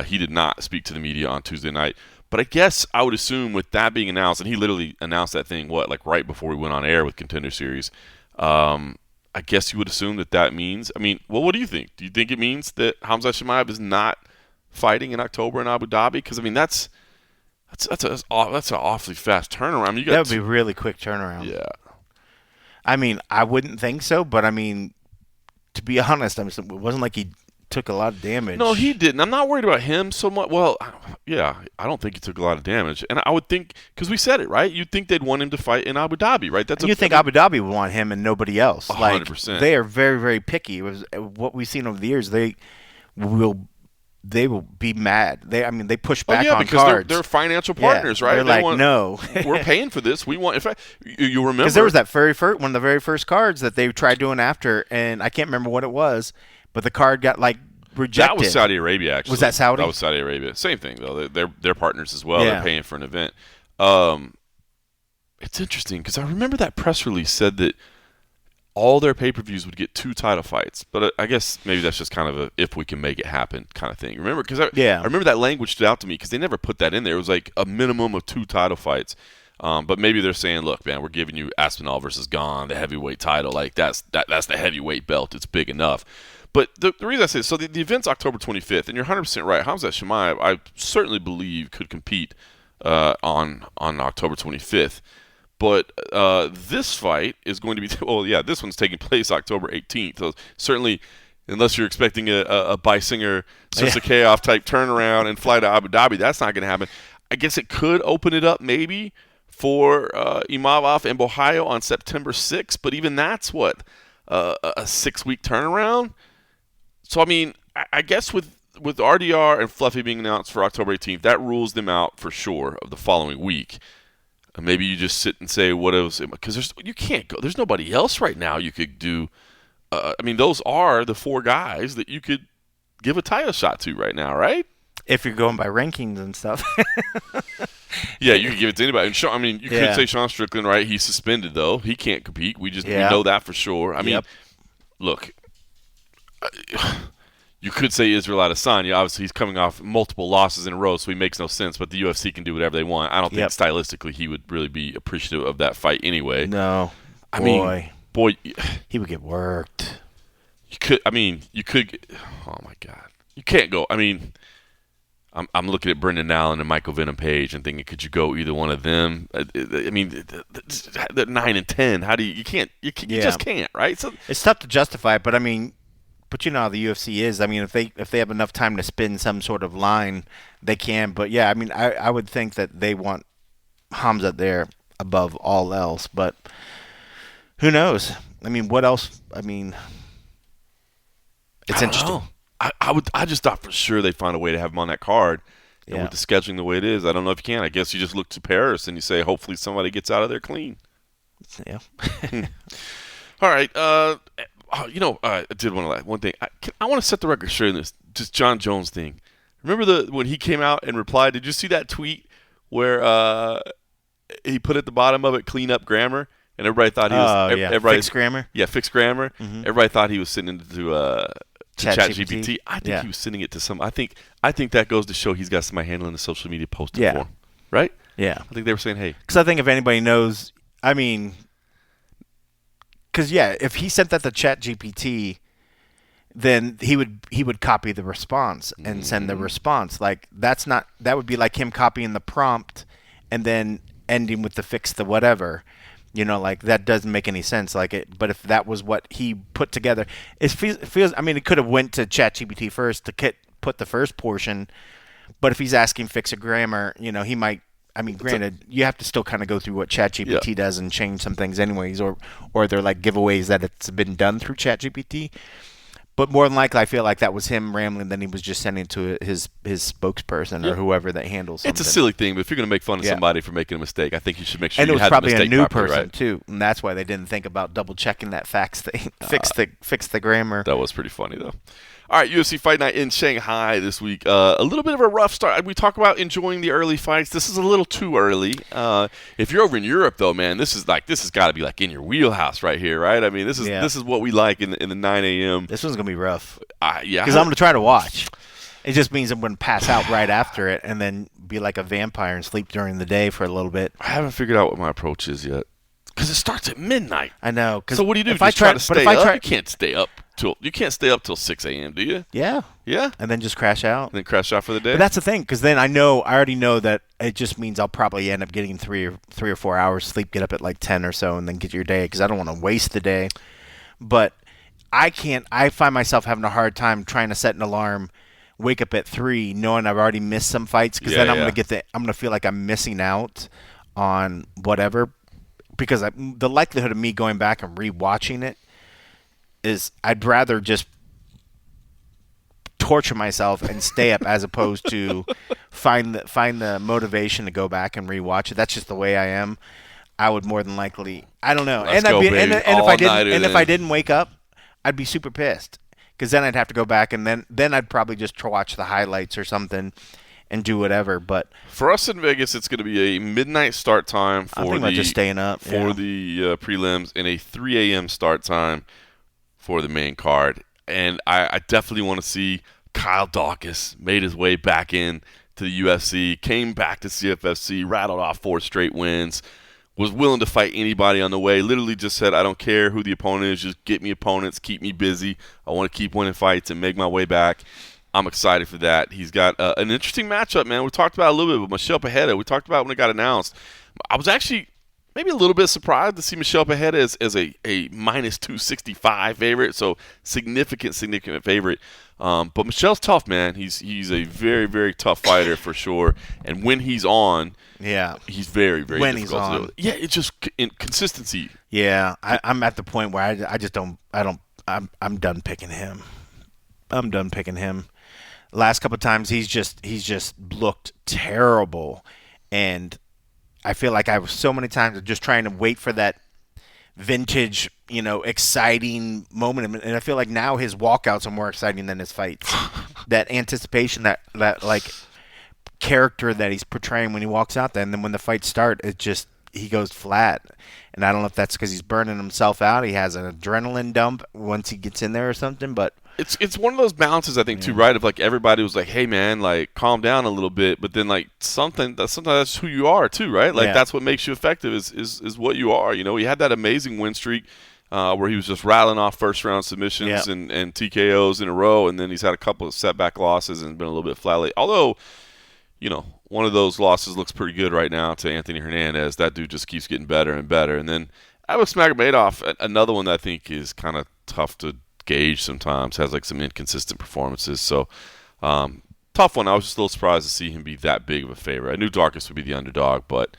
he did not speak to the media on Tuesday night. But I guess I would assume with that being announced, and he literally announced that thing, right before we went on air with Contender Series, I guess you would assume that means, what do you think? Do you think it means that Hamza Chimaev is not fighting in October in Abu Dhabi? Because, that's an awfully fast turnaround. That would be a really quick turnaround. Yeah. I wouldn't think so, but, to be honest, it wasn't like he took a lot of damage. No, he didn't. I'm not worried about him so much. Well, yeah, I don't think he took a lot of damage. And I would think, because we said it, right? You'd think they'd want him to fight in Abu Dhabi, right? You think Abu Dhabi would want him and nobody else. 100%. They are very, very picky. It was what we've seen over the years. They will be mad. They push back on because cards. They're financial partners, right? They're no. We're paying for this. We want. In fact, you remember because there was that one of the very first cards that they tried doing after, and I can't remember what it was, but the card got rejected. That was Saudi Arabia, actually. Was that Saudi? That was Saudi Arabia. Same thing, though. They're partners as well. Yeah. They're paying for an event. It's interesting because I remember that press release said that all their pay-per-views would get 2 title fights. But I guess maybe that's just kind of a if we can make it happen kind of thing. Remember? Because I remember that language stood out to me because they never put that in there. It was like a minimum of 2 title fights. But maybe they're saying, look, man, we're giving you Aspinall versus Gane, the heavyweight title. That's the heavyweight belt. It's big enough. But the reason I say this, so the event's October 25th, and you're 100% right. Hamza Chimaev, I certainly believe, could compete on October 25th. But this fight is going to be – this one's taking place October 18th. So certainly, unless you're expecting a Beisinger, Sisakayev type turnaround and fly to Abu Dhabi, that's not going to happen. I guess it could open it up maybe for Imavov and Bohayo on September 6th, but even that's a 6-week turnaround? So, I guess with RDR and Fluffy being announced for October 18th, that rules them out for sure of the following week. And maybe you just sit and say, what else? Because you can't go. There's nobody else right now you could do. Those are the 4 guys that you could give a title shot to right now, right? If you're going by rankings and stuff. Yeah, you could give it to anybody. And you could say Sean Strickland, right? He's suspended, though. He can't compete. We know that for sure. Look, you could say Israel Adesanya. Obviously, he's coming off multiple losses in a row, so he makes no sense. But the UFC can do whatever they want. I don't think stylistically he would really be appreciative of that fight anyway. No. Boy, he would get worked. You could. Oh my God, you can't go. I'm looking at Brendan Allen and Michael Venom Page and thinking, could you go either one of them? The 9 and 10. How do you can't. You just can't, right? So it's tough to justify it, but but you know how the UFC is. If they have enough time to spin some sort of line, they can. But yeah, I would think that they want Hamza there above all else. But Who knows? I mean, what else? I mean, it's interesting. I just thought for sure they'd find a way to have him on that card. And Yeah. with the scheduling the way it is, I don't know if you can. I guess you just look to Paris and you say, hopefully somebody gets out of there clean. Yeah. All right. I did one thing. I want to set the record straight on this. Just John Jones thing. Remember when he came out and replied? Did you see that tweet where he put at the bottom of it, "Clean up grammar," and everybody thought he was. Everybody, fixed grammar. Yeah, fixed grammar. Mm-hmm. Everybody thought he was sending it to ChatGPT. I think Yeah. he was sending it to some. I think that goes to show he's got somebody handling the social media posting Yeah. for him, right? Yeah. I think they were saying, "Hey," Because I think if anybody knows, I mean, because if he sent that to ChatGPT, then he would copy the response and send the response. Like that would be like him copying the prompt and then ending with the fix the whatever. Like that doesn't make any sense. But if that was what he put together, it feels. I mean, it could have went to ChatGPT first to put the first portion. But if he's asking fix a grammar, he might. I mean, granted, you have to still kind of go through what ChatGPT does and change some things anyways, or they're like giveaways that it's been done through ChatGPT. But more than likely, I feel like that was him rambling. Then he was just sending it to his spokesperson or whoever that handles something. it's a silly thing, but if you're going to make fun of somebody for making a mistake, I think you should make sure and you it was had probably the a mistake new properly, person right? too, and that's why they didn't think about double checking that fix the grammar. That was pretty funny, though. All right, UFC Fight Night in Shanghai this week. A little bit of a rough start. We talk about enjoying the early fights. This is a little too early. If you're over in Europe, though, man, this has got to be like in your wheelhouse right here, right? I mean, this is what we like in the 9 a.m. This one's gonna be rough. Yeah, because I'm gonna try to watch. It just means I'm gonna pass out right after it and then be like a vampire and sleep during the day for a little bit. I haven't figured out what my approach is yet because it starts at midnight. I know. So what do you do? If Just try to stay up? You can't stay up till 6 a.m. Do you? Yeah. Yeah. And then just crash out. And then crash out for the day. But that's the thing, because then I already know that it just means I'll probably end up getting 3 or 4 hours sleep, get up at like 10 or so, and then get your day, because I don't want to waste the day. But I find myself having a hard time trying to set an alarm, wake up at 3, knowing I've already missed some fights, because then I'm gonna feel like I'm missing out on whatever. Because the likelihood of me going back and rewatching it is, I'd rather just torture myself and stay up as opposed to find the motivation to go back and rewatch it. That's just the way I am. I would more than likely, I don't know. Let's go, baby. If I didn't wake up, I'd be super pissed, because then I'd have to go back and then I'd probably just watch the highlights or something and do whatever. But for us in Vegas, it's going to be a midnight start time for just staying up for the prelims and a 3 a.m. start time for the main card. And I definitely want to see Kyle Dawkins made his way back in to the UFC, came back to CFFC, rattled off 4 straight wins, was willing to fight anybody on the way, literally just said, I don't care who the opponent is, just get me opponents, keep me busy. I want to keep winning fights and make my way back. I'm excited for that. He's got an interesting matchup, man. We talked about it a little bit with Michelle Pajeda. We talked about it when it got announced. I was actually maybe a little bit surprised to see Michelle Pajeda as a minus 265 favorite, so significant favorite. But Michelle's tough, man. He's a very, very tough fighter for sure. And when he's on, he's very, very when difficult he's to on. do. Yeah, it's just consistency. Yeah, I'm at the point where I'm done picking him. I'm done picking him. Last couple of times he's just looked terrible, and I feel like I was so many times just trying to wait for that vintage, exciting moment, and I feel like now his walkouts are more exciting than his fights. That anticipation, that like character that he's portraying when he walks out there, and then when the fights start, he goes flat. And I don't know if that's because he's burning himself out. He has an adrenaline dump once he gets in there or something, but it's one of those balances, I think, too, right? Of like everybody was like, "Hey, man, like calm down a little bit," but then like sometimes that's who you are too, right? Like that's what makes you effective is what you are. He had that amazing win streak where he was just rattling off first round submissions and TKOs in a row, and then he's had a couple of setback losses and been a little bit flat late. Although, one of those losses looks pretty good right now to Anthony Hernandez. That dude just keeps getting better and better. And then Alex Magomedov, another one that I think is kind of tough to gauge sometimes, has like some inconsistent performances. So tough one. I was just a little surprised to see him be that big of a favorite. I knew Darkus would be the underdog, but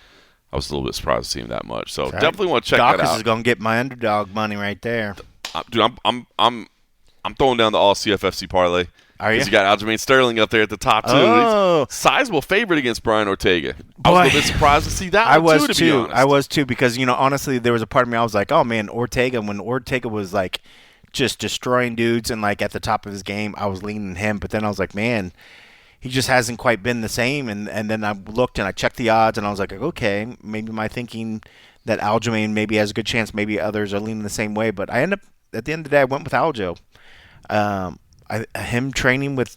I was a little bit surprised to see him that much. So Right. definitely want to check that Dawkins out. is going to get my underdog money right there. Dude, I'm throwing down the all CFFC parlay. Are you? Because you got Aljamain Sterling up there at the top, too. Oh. He's sizable favorite against Brian Ortega. I was a little bit surprised to see that I one, was too, to be honest. I was too, because, honestly, there was a part of me, I was like, oh, man, Ortega, when Ortega was, like, just destroying dudes and, like, at the top of his game, I was leaning him. But then I was like, man, he just hasn't quite been the same. And then I looked and I checked the odds, and I was like, okay, maybe my thinking that Aljamain maybe has a good chance. Maybe others are leaning the same way. But I ended up, at the end of the day, I went with Aljo. Him training with,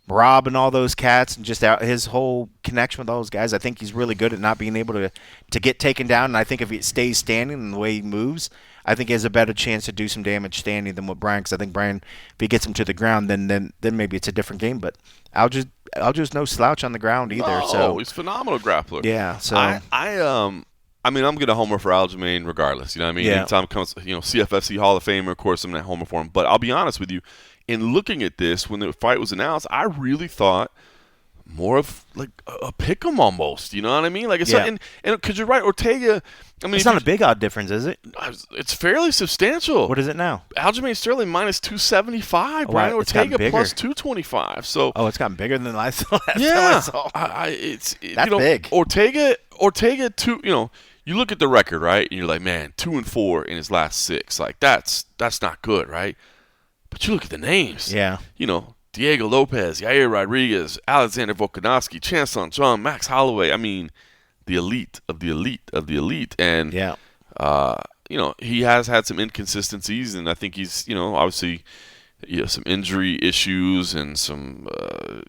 Rob and all those cats, and just his whole connection with those guys, I think he's really good at not being able to get taken down. And I think if he stays standing and the way he moves, I think he has a better chance to do some damage standing than what Brian. Because I think Brian, if he gets him to the ground, then maybe it's a different game. But Aljo's no slouch on the ground either. So he's a phenomenal grappler. Yeah. So I mean, I'm going to homer for Aljamain regardless. You know what I mean? Yeah. Anytime it comes, CFFC Hall of Famer, of course, I'm going to homer for him. But I'll be honest with you, in looking at this, when the fight was announced, I really thought more of like a pick 'em almost. You know what I mean? Like it's Yeah. and because you're right, Ortega. I mean, it's not a big odd difference, is it? It's fairly substantial. What is it now? Aljamain Sterling minus 275, Oh, Brian wow, it's gotten Ortega bigger. plus 225. So Oh, it's gotten bigger than last time yeah, I saw. That's big. Ortega, two. You look at the record, right, and you're like, man, 2-4 in his last 6. Like that's not good, right? But you look at the names. Yeah. Diego Lopez, Yair Rodriguez, Alexander Volkanovski, Chance St. John, Max Holloway. I mean, the elite of the elite of the elite. And, Yeah. he has had some inconsistencies, and I think he's, obviously, some injury issues and some,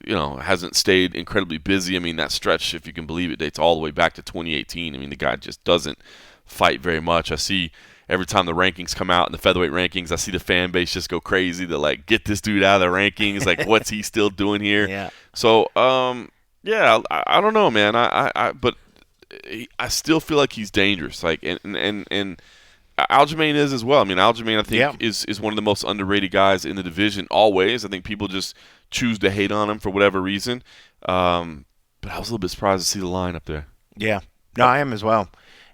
hasn't stayed incredibly busy. I mean, that stretch, if you can believe it, dates all the way back to 2018. I mean, the guy just doesn't fight very much. I see every time the rankings come out in the featherweight rankings, I see the fan base just go crazy to, like, get this dude out of the rankings. Like, what's he still doing here? Yeah. So, I don't know, man. But I still feel like he's dangerous. Like, and Aljamain is as well. I mean, Aljamain, I think, is one of the most underrated guys in the division always. I think people just choose to hate on him for whatever reason. But I was a little bit surprised to see the line up there. Yeah. No, I am as well.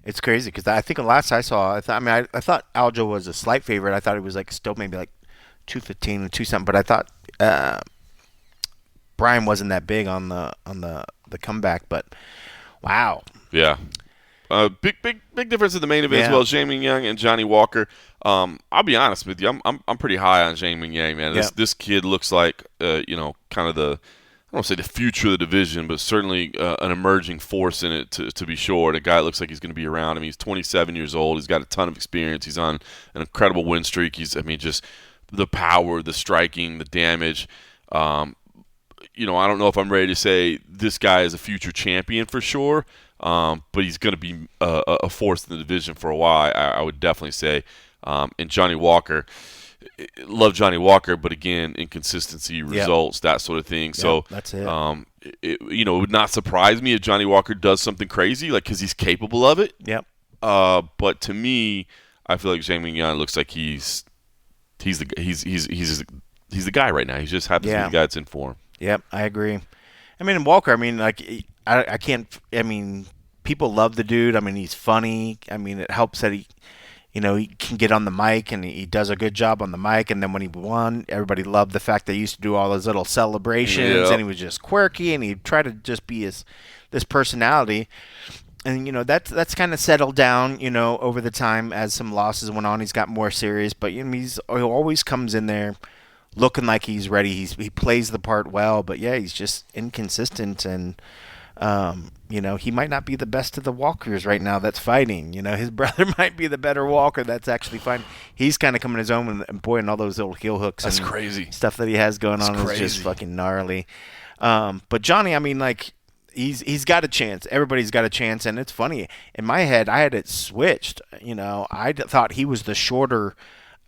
It's crazy because I think the last I saw, I thought Aljo was a slight favorite. I thought he was still maybe 215 or 2 something, but I thought Brian wasn't that big on the comeback. But wow. Yeah. Big difference in the main event as well. Jamie Young and Johnny Walker. I'll be honest with you. I'm pretty high on Jamie Young, man. This kid looks like kind of the, I don't want to say the future of the division, but certainly an emerging force in it, to be sure. The guy looks like he's going to be around. I mean, he's 27 years old. He's got a ton of experience. He's on an incredible win streak. Just the power, the striking, the damage. I don't know if I'm ready to say this guy is a future champion for sure, but he's going to be a force in the division for a while, I would definitely say. And Johnny Walker, love Johnny Walker, but again, inconsistency, results, that sort of thing. So that's it. It would not surprise me if Johnny Walker does something crazy, like, because he's capable of it. Yep. But to me, I feel like Jamie Young looks like he's the guy right now. He just happens to be the guy that's in form. Yep, I agree. I mean, Walker, I mean, I can't. I mean, people love the dude. I mean, he's funny. I mean, it helps that he can get on the mic, and he does a good job on the mic. And then when he won, everybody loved the fact that he used to do all those little celebrations, and he was just quirky, and he tried to just be this personality. And, that's kind of settled down, over the time as some losses went on. He's got more serious, but he always comes in there looking like he's ready. He plays the part well, but he's just inconsistent, and he might not be the best of the walkers right now that's fighting. His brother might be the better walker that's actually fighting. He's kind of coming his own, and boy, and all those little heel hooks that's and crazy stuff that he has going on is just fucking gnarly. But Johnny, I mean, he's got a chance. Everybody's got a chance, and it's funny. In my head, I had it switched. I thought he was the shorter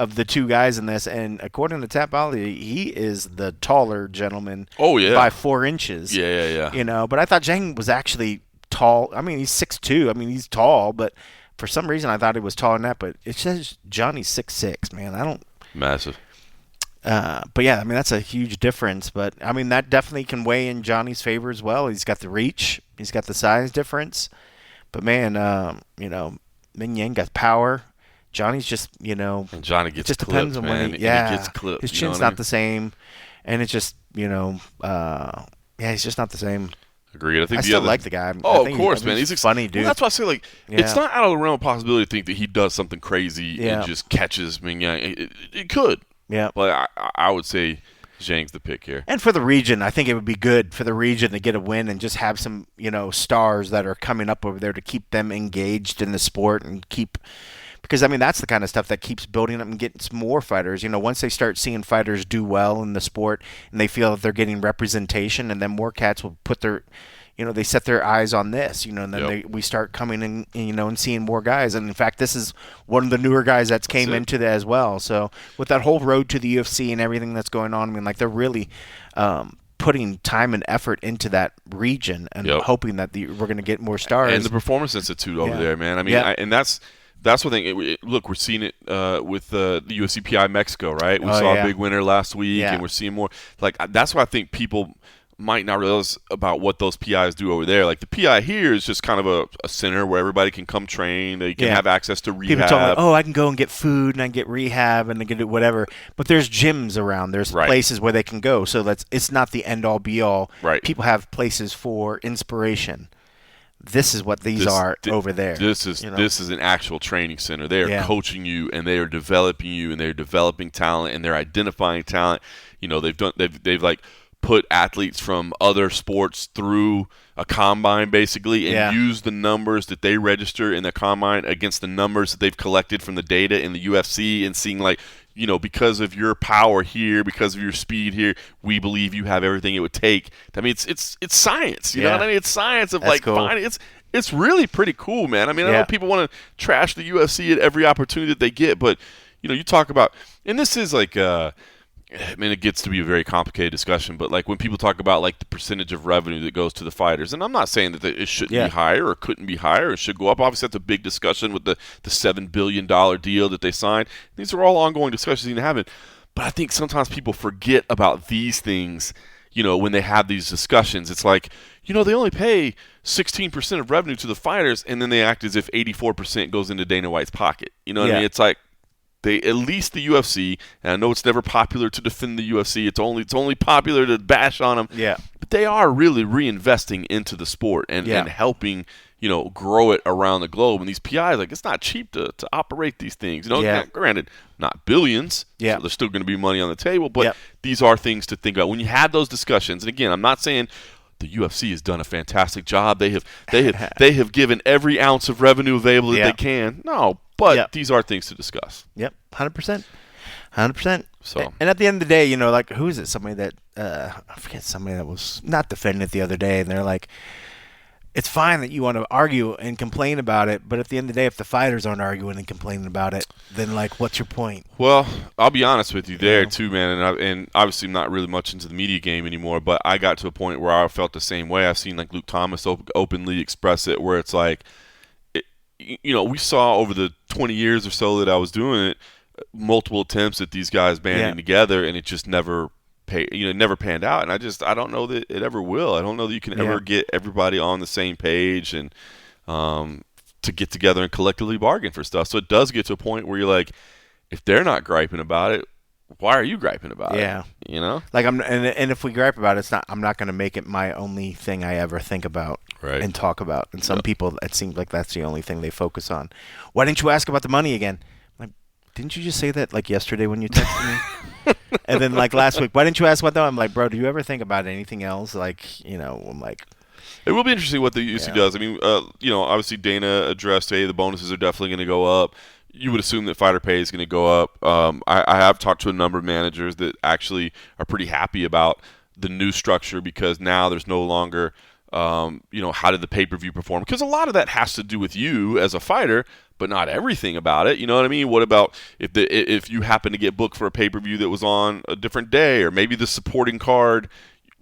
of the two guys in this, and according to Tap Ali, he is the taller gentleman. Oh yeah, by 4 inches. Yeah. But I thought Zhang was actually tall. I mean, he's 6'2". I mean, he's tall, but for some reason I thought he was taller than that. But it says Johnny's 6'6". Man, I don't. Massive. But yeah, I mean, that's a huge difference. But I mean, that definitely can weigh in Johnny's favor as well. He's got the reach. He's got the size difference. But man, Ming Yang got power. Johnny's just, And Johnny gets just clipped, depends on man. when he gets clipped. his You know chin's what I not mean? the same, and it's just, he's just not the same. Agreed. I think I the still other. like the guy. Oh, I of think course, I man. think He's funny, dude. Well, that's why I say, like, it's Yeah. not out of the realm of possibility to think that he does something crazy Yeah. and just catches Ming Yang. It could. Yeah. But I would say Zhang's the pick here. And for the region, I think it would be good for the region to get a win and just have some, stars that are coming up over there to keep them engaged in the sport and because that's the kind of stuff that keeps building up and getting some more fighters. Once they start seeing fighters do well in the sport and they feel that they're getting representation, and then more cats will put their, they set their eyes on this, and then we start coming in, and seeing more guys. And in fact, this is one of the newer guys that's came into that as well. So with that whole road to the UFC and everything that's going on, they're really putting time and effort into that region and hoping that we're going to get more stars. And the Performance Institute over there, man. And that's one thing. Look, we're seeing it with the UFC PI Mexico, right? We saw a big winner last week, and we're seeing more. Like, that's why I think people might not realize about what those PIs do over there. Like, the PI here is just kind of a center where everybody can come train. They can have access to rehab. People tell me, I can go and get food and I can get rehab and I can do whatever. But there's gyms around. There's places where they can go. So it's not the end-all, be-all. Right. People have places for inspiration. This is what these are over there. This is an actual training center. They are coaching you, and they are developing you, and they're developing talent, and they're identifying talent. They've like put athletes from other sports through a combine basically, and use the numbers that they register in the combine against the numbers that they've collected from the data in the UFC, and seeing like, because of your power here, because of your speed here, we believe you have everything it would take. I mean, it's science. You know what I mean? It's science of That's cool. finding. It's really pretty cool, man. I mean, I know people want to trash the UFC at every opportunity that they get, but you talk about, and this is like, it gets to be a very complicated discussion, but like when people talk about like the percentage of revenue that goes to the fighters, and I'm not saying that it shouldn't be higher or couldn't be higher, it should go up. Obviously, that's a big discussion with the $7 billion deal that they signed. These are all ongoing discussions that happen, but I think sometimes people forget about these things. When they have these discussions, it's like, they only pay 16% of revenue to the fighters, and then they act as if 84% goes into Dana White's pocket. You know what I mean? It's like, at least the UFC, and I know it's never popular to defend the UFC. It's only popular to bash on them. Yeah. But they are really reinvesting into the sport and helping, grow it around the globe. And these PIs, like, it's not cheap to operate these things. Granted, not billions. Yeah. So there's still going to be money on the table, but these are things to think about when you have those discussions. And again, I'm not saying the UFC has done a fantastic job. They have given every ounce of revenue available that they can. No. But these are things to discuss. Yep, 100%. 100%. So, and at the end of the day, like, who is it? Somebody that, I forget, somebody that was not defending it the other day, and they're like, it's fine that you want to argue and complain about it, but at the end of the day, if the fighters aren't arguing and complaining about it, then, like, what's your point? Well, I'll be honest with you there, too, man, and obviously I'm not really much into the media game anymore, but I got to a point where I felt the same way. I've seen, like, Luke Thomas openly express it, where it's like, we saw over the 20 years or so that I was doing it, multiple attempts at these guys banding together, and it just never panned out. And I don't know that it ever will. I don't know that you can ever get everybody on the same page and to get together and collectively bargain for stuff. So it does get to a point where you're like, if they're not griping about it, why are you griping about it? Yeah. Like, and if we gripe about it, I'm not going to make it my only thing I ever think about and talk about. And some people, it seems like that's the only thing they focus on. Why didn't you ask about the money again? Like, didn't you just say that like yesterday when you texted me? And then like last week, why didn't you ask about that? I'm like, bro, do you ever think about anything else? Like, I'm like, it will be interesting what the UFC does. I mean, obviously Dana addressed, hey, the bonuses are definitely going to go up. You would assume that fighter pay is going to go up. I have talked to a number of managers that actually are pretty happy about the new structure, because now there's no longer, how did the pay-per-view perform? Because a lot of that has to do with you as a fighter, but not everything about it. You know what I mean? What about if you happen to get booked for a pay-per-view that was on a different day, or maybe the supporting card,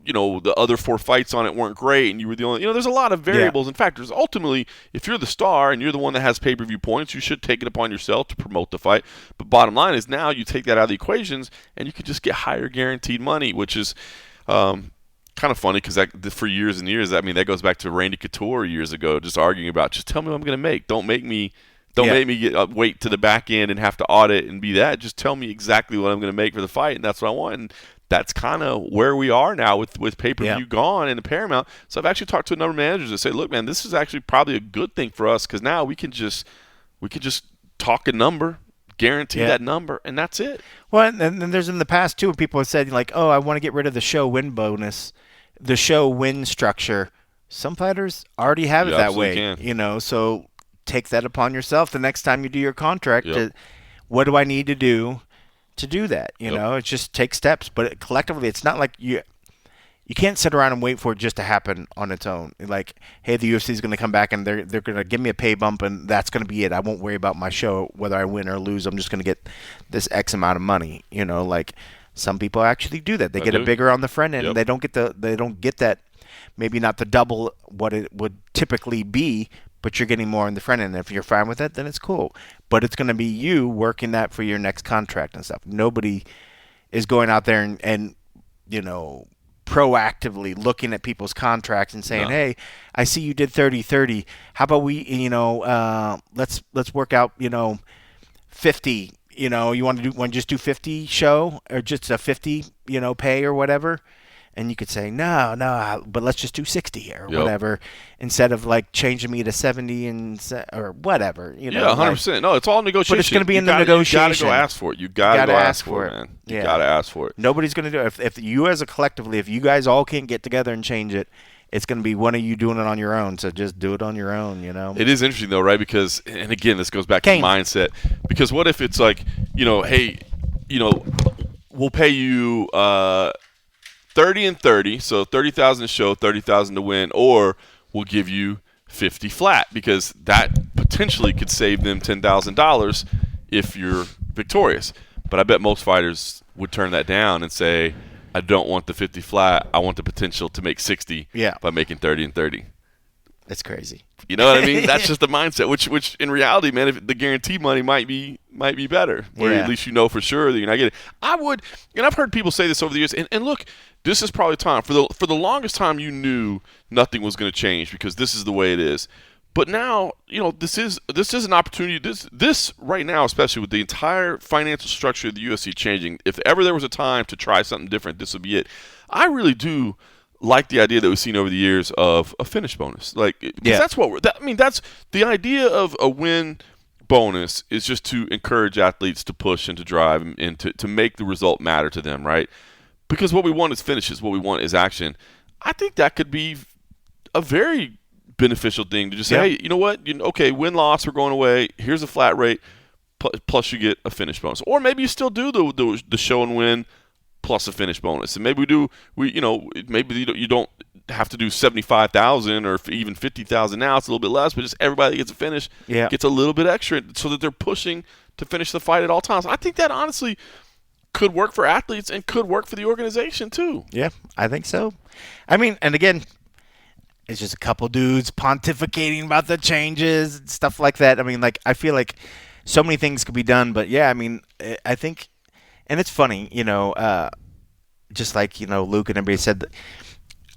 the other 4 fights on it weren't great, and you were the only, there's a lot of variables and factors. Ultimately, if you're the star and you're the one that has pay-per-view points, you should take it upon yourself to promote the fight. But bottom line is, now you take that out of the equations and you can just get higher guaranteed money, which is, kind of funny because for years and years, I mean, that goes back to Randy Couture years ago, just arguing about, just tell me what I'm going to make. Don't make me wait to the back end and have to audit and be that. Just tell me exactly what I'm going to make for the fight, and that's what I want. And that's kind of where we are now with pay-per-view gone and the Paramount. So I've actually talked to a number of managers that say, look, man, this is actually probably a good thing for us because now we could just talk a number, guarantee that number, and that's it. Well, and then there's in the past, too, where people have said, like, oh, I want to get rid of the show win bonus, the show win structure. Some fighters already have it that way, so take that upon yourself the next time you do your contract. What do I need to do that? It just takes steps. But collectively, it's not like you can't sit around and wait for it just to happen on its own. Like, hey, the UFC is going to come back and they're going to give me a pay bump and that's going to be it. I won't worry about my show, whether I win or lose. I'm just going to get this X amount of money. Like some people actually do that. They get it bigger on the front end. They don't get that, maybe not the double what it would typically be, but you're getting more on the front end. And if you're fine with it, then it's cool. But it's going to be you working that for your next contract and stuff. Nobody is going out there and proactively looking at people's contracts and saying, hey, I see you did 30-30. How about we, let's work out, 50. You want to just do 50 show or just a 50, pay or whatever. And you could say, no, but let's just do 60 or whatever, instead of like changing me to 70 or whatever. 100%. No, it's all negotiation. But it's going to be in the negotiation. You got to go ask for it. You got to go ask for it, man. You got to ask for it. Nobody's going to do it. If you as a collectively, if you guys all can't get together and change it, it's going to be one of you doing it on your own. So just do it on your own, It is interesting, though, right? Because, and again, this goes back to mindset. Because what if it's like, hey, we'll pay you 30 and 30, so 30,000 to show, 30,000 to win, or we'll give you 50 flat because that potentially could save them $10,000 if you're victorious. But I bet most fighters would turn that down and say, I don't want the 50 flat. I want the potential to make 60 by making 30 and 30. That's crazy. You know what I mean? That's just the mindset. Which in reality, man, if the guaranteed money might be better, where at least for sure that you're not getting. I would, and I've heard people say this over the years. And look, this is probably time for the longest time you knew nothing was going to change because this is the way it is. But now, this is an opportunity. This right now, especially with the entire financial structure of the UFC changing, if ever there was a time to try something different, this would be it. I really do like the idea that we've seen over the years of a finish bonus. That's that's the idea of a win bonus is just to encourage athletes to push and to drive and to make the result matter to them, right? Because what we want is finishes. What we want is action. I think that could be a very beneficial thing to just say, hey, you know what? Okay, win-loss, we're going away. Here's a flat rate, plus you get a finish bonus. Or maybe you still do the show and win plus a finish bonus. And maybe maybe you don't have to do 75,000 or even 50,000 now. It's a little bit less, but just everybody that gets a finish gets a little bit extra so that they're pushing to finish the fight at all times. I think that honestly could work for athletes and could work for the organization too. Yeah, I think so. I mean, and again, it's just a couple dudes pontificating about the changes and stuff like that. I mean, I feel like so many things could be done, but I mean, I think, and it's funny, just like, Luke and everybody said,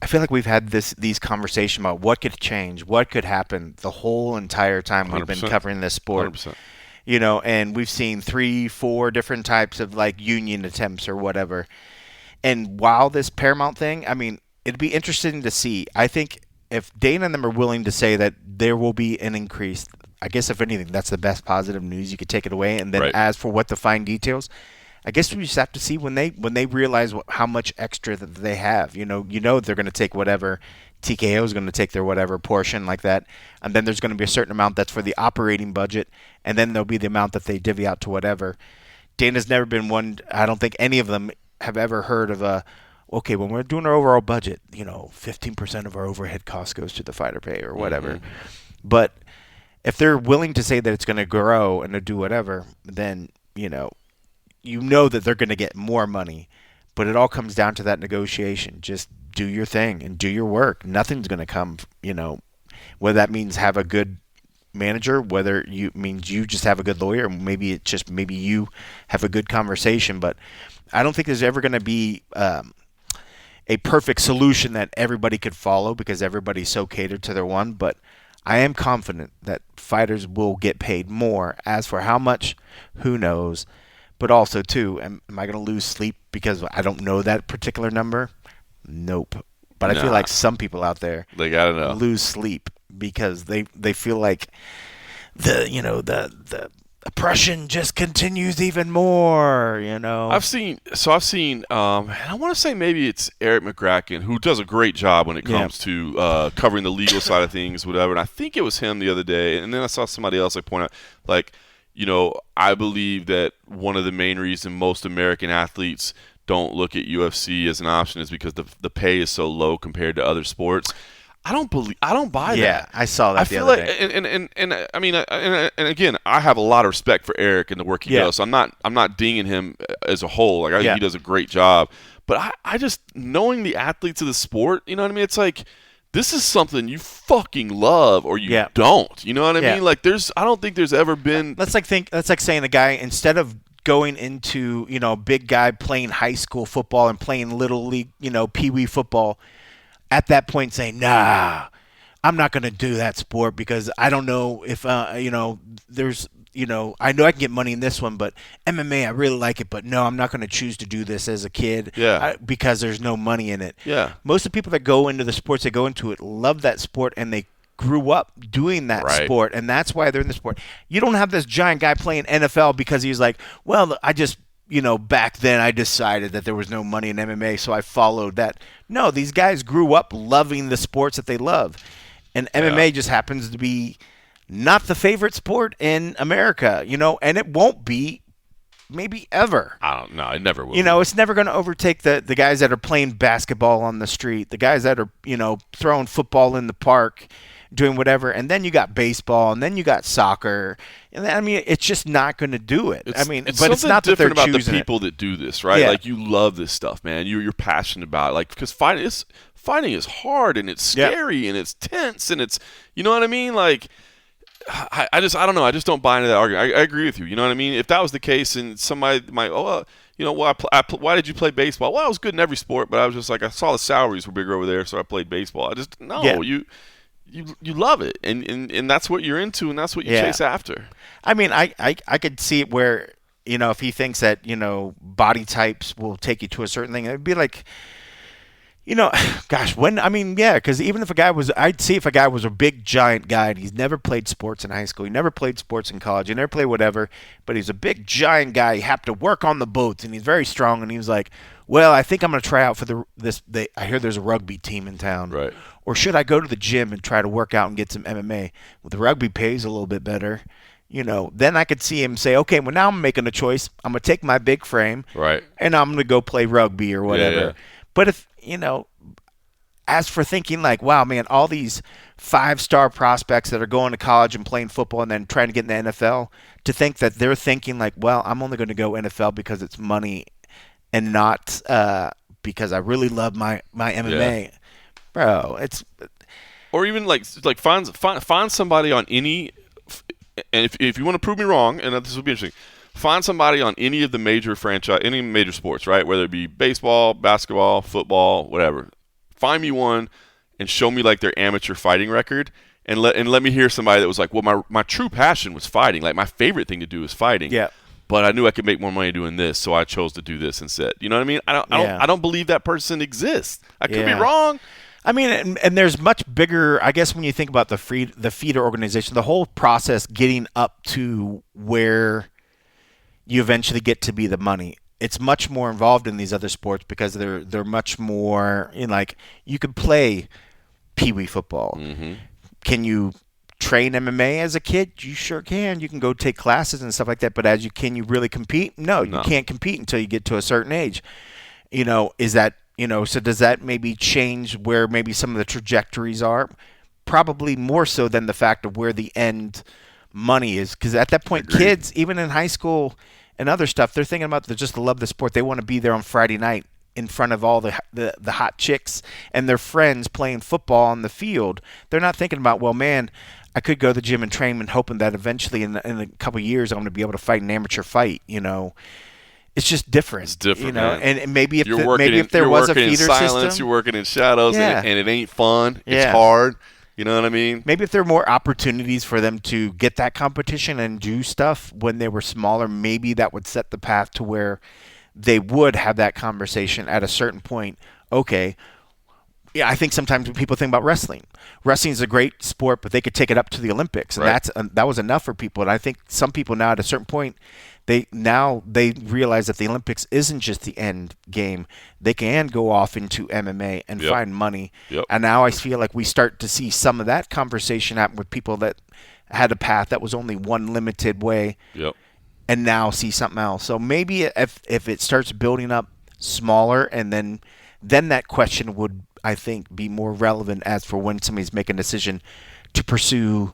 I feel like we've had these conversations about what could change, what could happen the whole entire time we've been covering this sport. 100%. And we've seen 3-4 different types of union attempts or whatever. And while this Paramount thing, I mean, it'd be interesting to see. I think if Dana and them are willing to say that there will be an increase, I guess if anything, that's the best positive news. You could take it away. And then as for what the fine details, I guess we just have to see when they realize how much extra that they have. They're going to take whatever. TKO is going to take their whatever portion like that. And then there's going to be a certain amount that's for the operating budget. And then there'll be the amount that they divvy out to whatever. Dana's never been one. I don't think any of them have ever heard of okay, when we're doing our overall budget, 15% of our overhead cost goes to the fighter pay or whatever. Mm-hmm. But if they're willing to say that it's going to grow and to do whatever, then, that they're going to get more money. But it all comes down to that negotiation. Just do your thing and do your work. Nothing's going to come, whether that means have a good manager, whether you means you just have a good lawyer, maybe it's just maybe you have a good conversation. But I don't think there's ever going to be a perfect solution that everybody could follow because everybody's so catered to their one. But I am confident that fighters will get paid more. As for how much, who knows? But also, too, am I going to lose sleep because I don't know that particular number? Nope. But I feel like some people out there they gotta know. lose sleep because they feel like the oppression just continues even more. I've seen. I want to say maybe it's Eric McCracken who does a great job when it comes to covering the legal side of things, whatever. And I think it was him the other day. And then I saw somebody else point out, like, I believe that one of the main reasons most American athletes don't look at UFC as an option is because the pay is so low compared to other sports. I don't buy that. Yeah, I saw that the other day. And I mean, and again, I have a lot of respect for Eric and the work he does. So I'm not dinging him as a whole. Like I think he does a great job. But I just knowing the athletes of the sport, you know what I mean? It's like this is something you fucking love or you don't. You know what I mean? Like I don't think there's ever been. That's like saying the guy, instead of going into big guy playing high school football and playing little league pee wee football, at that point saying, nah, I'm not going to do that sport because I don't know if there's I know I can get money in this one, but MMA I really like it, but no, I'm not going to choose to do this as a kid because there's no money in it. Yeah. Most of the people that go into the sports they go into it love that sport and they grew up doing that sport, and that's why they're in the sport. You don't have this giant guy playing NFL because he's like, well, I just back then I decided that there was no money in MMA, so I followed that. No, these guys grew up loving the sports that they love, and MMA just happens to be not the favorite sport in America, and it won't be maybe ever. I don't know. It never will. It's never going to overtake the guys that are playing basketball on the street, the guys that are, throwing football in the park, doing whatever, and then you got baseball, and then you got soccer, and I mean, it's just not going to do it. It's but it's not that they're about choosing the people that do this, right? Yeah. Like you love this stuff, man. You're passionate about it, like because fighting is hard and it's scary and it's tense and it's you know what I mean, like. I don't know. I just don't buy into that argument. I agree with you. You know what I mean? If that was the case, and somebody might, why did you play baseball? Well, I was good in every sport, but I was just like, I saw the salaries were bigger over there, so I played baseball. You love it, and that's what you're into, and that's what you chase after. I mean, I could see it where if he thinks that body types will take you to a certain thing, it'd be like. Because even if I'd see if a guy was a big, giant guy and he's never played sports in high school, he never played sports in college, he never played whatever, but he's a big, giant guy, he happened to work on the boats, and he's very strong, and he was like, well, I think I'm going to try out for I hear there's a rugby team in town. Right. Or should I go to the gym and try to work out and get some MMA? Well, the rugby pays a little bit better. Then I could see him say, okay, well, now I'm making a choice. I'm going to take my big frame, right, and I'm going to go play rugby or whatever. Yeah. But if, as for thinking like, wow, man, all these 5-star prospects that are going to college and playing football and then trying to get in the NFL, to think that they're thinking like, well, I'm only going to go NFL because it's money and not because I really love my MMA. Yeah. Bro, it's... Or even like find somebody on any... And if you want to prove me wrong, and this will be interesting, find somebody on any of the major any major sports, right? Whether it be baseball, basketball, football, whatever. Find me one and show me like their amateur fighting record, and let me hear somebody that was like, well, my true passion was fighting. Like my favorite thing to do is fighting. Yeah. But I knew I could make more money doing this, so I chose to do this instead. You know what I mean? I don't believe that person exists. I could be wrong. I mean, and there's much bigger, I guess, when you think about the feeder organization, the whole process getting up to where you eventually get to be the money. It's much more involved in these other sports because they're much more like you could play pee wee football. Mm-hmm. Can you train MMA as a kid? You sure can. You can go take classes and stuff like that. But can you really compete? No, you can't compete until you get to a certain age. Is that so does that maybe change where maybe some of the trajectories are? Probably more so than the fact of where the end money is. Because at that point, kids, even in high school and other stuff, they're thinking about just to love the sport. They want to be there on Friday night in front of all the hot chicks and their friends playing football on the field. They're not thinking about, well, man, I could go to the gym and train and hoping that eventually in a couple of years I'm going to be able to fight an amateur fight, it's just different. It's different, you know. man. And maybe if You're there was a working feeder in silence, system, you're working in shadows, Yeah. and it ain't fun. It's Yeah. hard. You know what I mean? maybe if there were more opportunities for them to get that competition and do stuff when they were smaller, maybe that would set the path to where they would have that conversation at a certain point. Okay, yeah, I think sometimes when people think about wrestling. Wrestling is a great sport, but they could take it up to the Olympics, and Right. that was enough for people. And I think some people now, at a certain point, they realize that the Olympics isn't just the end game. They can go off into MMA and Yep. find money. Yep. And now I feel like we start to see some of that conversation happen with people that had a path that was only one limited way, Yep. and now see something else. So maybe if it starts building up smaller, and then that question would, I think, be more relevant as for when somebody's making a decision to pursue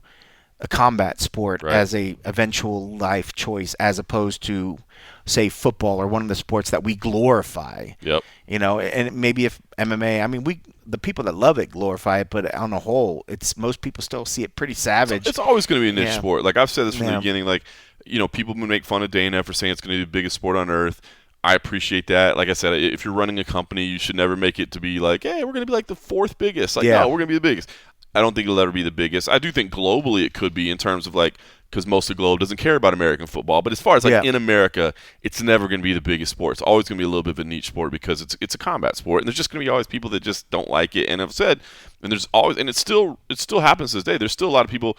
a combat sport Right. as a eventual life choice, as opposed to, say, football or one of the sports that we glorify. Yep. You know, and maybe if MMA, I mean, the people that love it glorify it, but on a whole, most people still see it pretty savage. It's always going to be a niche Yeah. sport. Like I've said this from the Yeah. beginning. Like, you know, people make fun of Dana for saying it's going to be the biggest sport on earth. I appreciate that. Like I said, if you're running a company, you should never make it to be like, hey, we're going to be like the fourth biggest. Like, Yeah. no, we're going to be the biggest. I don't think it'll ever be the biggest. I do think globally it could be, in terms of like, because most of the globe doesn't care about American football. But as far as like Yeah. in America, it's never going to be the biggest sport. It's always going to be a little bit of a niche sport because it's a combat sport, and there's just going to be always people that just don't like it. And I've said, and there's always, and it still happens to this day. There's still a lot of people.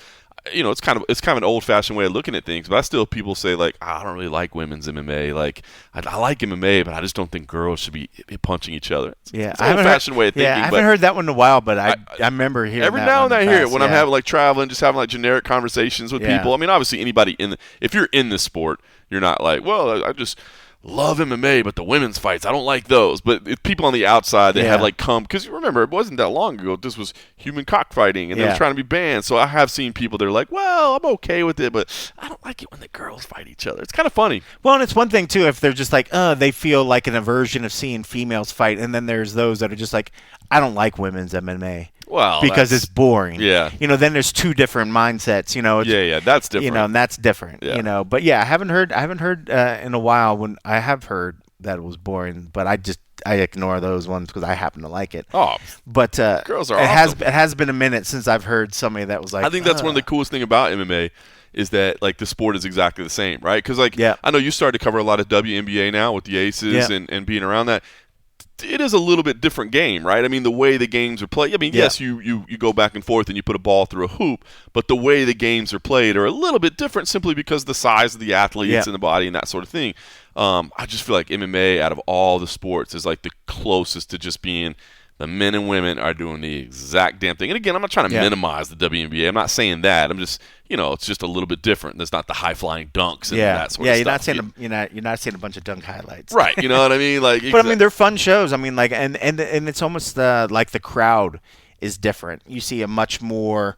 You know, it's kind of an old-fashioned way of looking at things, but I still people say like, I don't really like women's MMA. Like, I like MMA, but I just don't think girls should be punching each other. It's an old-fashioned way of thinking. Yeah, I haven't but heard that one in a while, but I remember hearing every that now one and then I in the hear it past, when I'm yeah. having like traveling, just having like generic conversations with Yeah. people. I mean, obviously anybody if you're in this sport, you're not like, well, I just love MMA, but the women's fights, I don't like those. But people on the outside, they have Yeah. like come, because remember, it wasn't that long ago. This was human cockfighting, and they Yeah. were trying to be banned. So I have seen people that are like, well, I'm okay with it, but I don't like it when the girls fight each other. It's kind of funny. Well, and it's one thing too if they're just like, they feel like an aversion of seeing females fight, and then there's those that are just like, I don't like women's MMA. Well, Because that's- it's boring. Yeah. You know, then there's two different mindsets. You know. Yeah, that's different. You know, and that's different. Yeah. You know, but yeah, I haven't heard in a while. When I have heard that it was boring, but I ignore those ones because I happen to like it. Oh, But girls are it awesome. has been a minute since I've heard somebody that was like. I think that's one of the coolest thing about MMA is that like the sport is exactly the same, right? Because like Yeah. I know you started to cover a lot of WNBA now with the Aces Yeah. and being around that. It is a little bit different game, right? I mean, the way the games are played. I mean, Yeah. yes, you go back and forth and you put a ball through a hoop, but the way the games are played are a little bit different simply because of the size of the athletes Yeah. and the body and that sort of thing. I just feel like MMA, out of all the sports, is like the closest to just being the men and women are doing the exact damn thing. And again, I'm not trying to Yeah. minimize the WNBA. I'm not saying that. I'm just, it's just a little bit different. There's not the high flying dunks and that sort of you're stuff. you're not saying a bunch of dunk highlights. Right, you know what I mean? Like, But I mean, they're fun shows. I mean, like, and it's almost like the crowd is different. You see a much more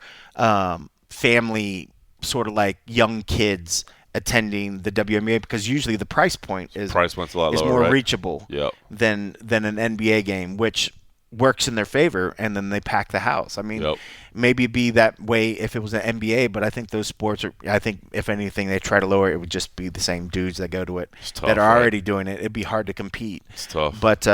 family, sort of like young kids attending the WNBA, because usually the price point is price point's a lot lower, more right? reachable Yep. than an NBA game, which works in their favor, and then they pack the house. I mean, Yep. maybe it'd be that way if it was an NBA, but I think those sports are. I think if anything, they try to lower it, it would just be the same dudes that go to it tough, that are right? already doing it. It'd be hard to compete. It's tough. But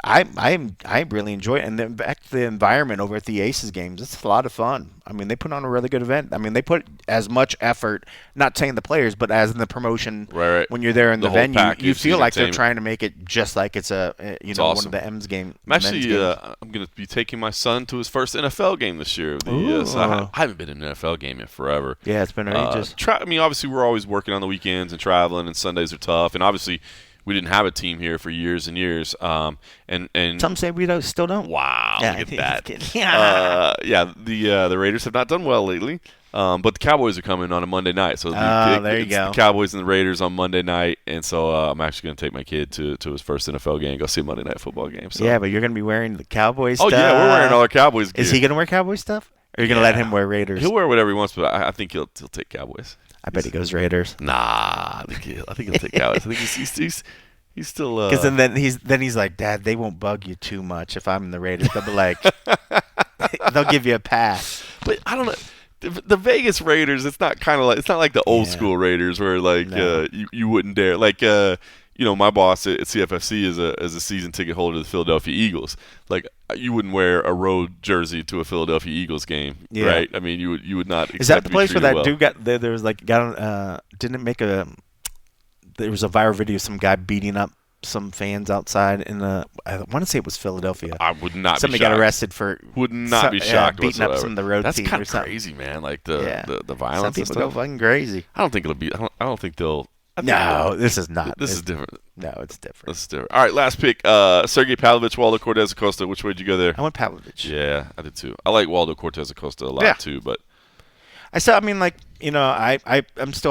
I really enjoy it, and then back to the environment over at the Aces games. It's a lot of fun. I mean, they put on a really good event. I mean, they put as much effort, not saying the players, but as in the promotion. Right. When you're there in The the whole venue, package, you the feel like they're entertainment. trying to make it just like it's one awesome. of the M's game. I'm actually men's games. I'm going to be taking my son to his first NFL game this year. Ooh. So I haven't been in an NFL game in forever. Yeah, it's been ages. I mean, obviously, we're always working on the weekends and traveling, and Sundays are tough. And obviously, we didn't have a team here for years and years. And Some say we still don't. wow, Yeah, look at that. Yeah. The Raiders have not done well lately. But the Cowboys are coming on a Monday night, so there you it's go. the Cowboys and the Raiders on Monday night, and so I'm actually going to take my kid to his first NFL game, go see a Monday Night Football game. So. Yeah, but you're going to be wearing the Cowboys Oh stuff. yeah, we're wearing all our Cowboys gear. Is he going to wear Cowboy stuff? Or are you going to let him wear Raiders? He'll wear whatever he wants, but I think he'll take Cowboys. I bet he goes Raiders. Nah, I think he'll take Cowboys. I think he's still. Because then he's like, Dad, they won't bug you too much if I'm in the Raiders. They'll be like, they'll give you a pass. But I don't know. The Vegas Raiders, it's not like the old school Raiders where like No. you wouldn't dare. Like my boss at CFFC is a season ticket holder to the Philadelphia Eagles. Like, you wouldn't wear a road jersey to a Philadelphia Eagles game, right? I mean, you would not. Is that the place where that dude got there? There was didn't it make a? There was a viral video of some guy beating up some fans outside in the. I want to say it was Philadelphia. I would not. Somebody be shocked. got arrested for. Would not be shocked. Beating whatsoever. up some of the road That's team. kind of crazy, man. Like the violence. Some people go and stuff. fucking crazy. I don't think it'll be. I don't think they'll. No, this is not. This is different. No, it's different. This is different. All right, last pick. Sergey Pavlovich, Waldo Cortez Acosta. Which way did you go there? I went Pavlovich. Yeah, I did too. I like Waldo Cortez Acosta a lot too, but I'm still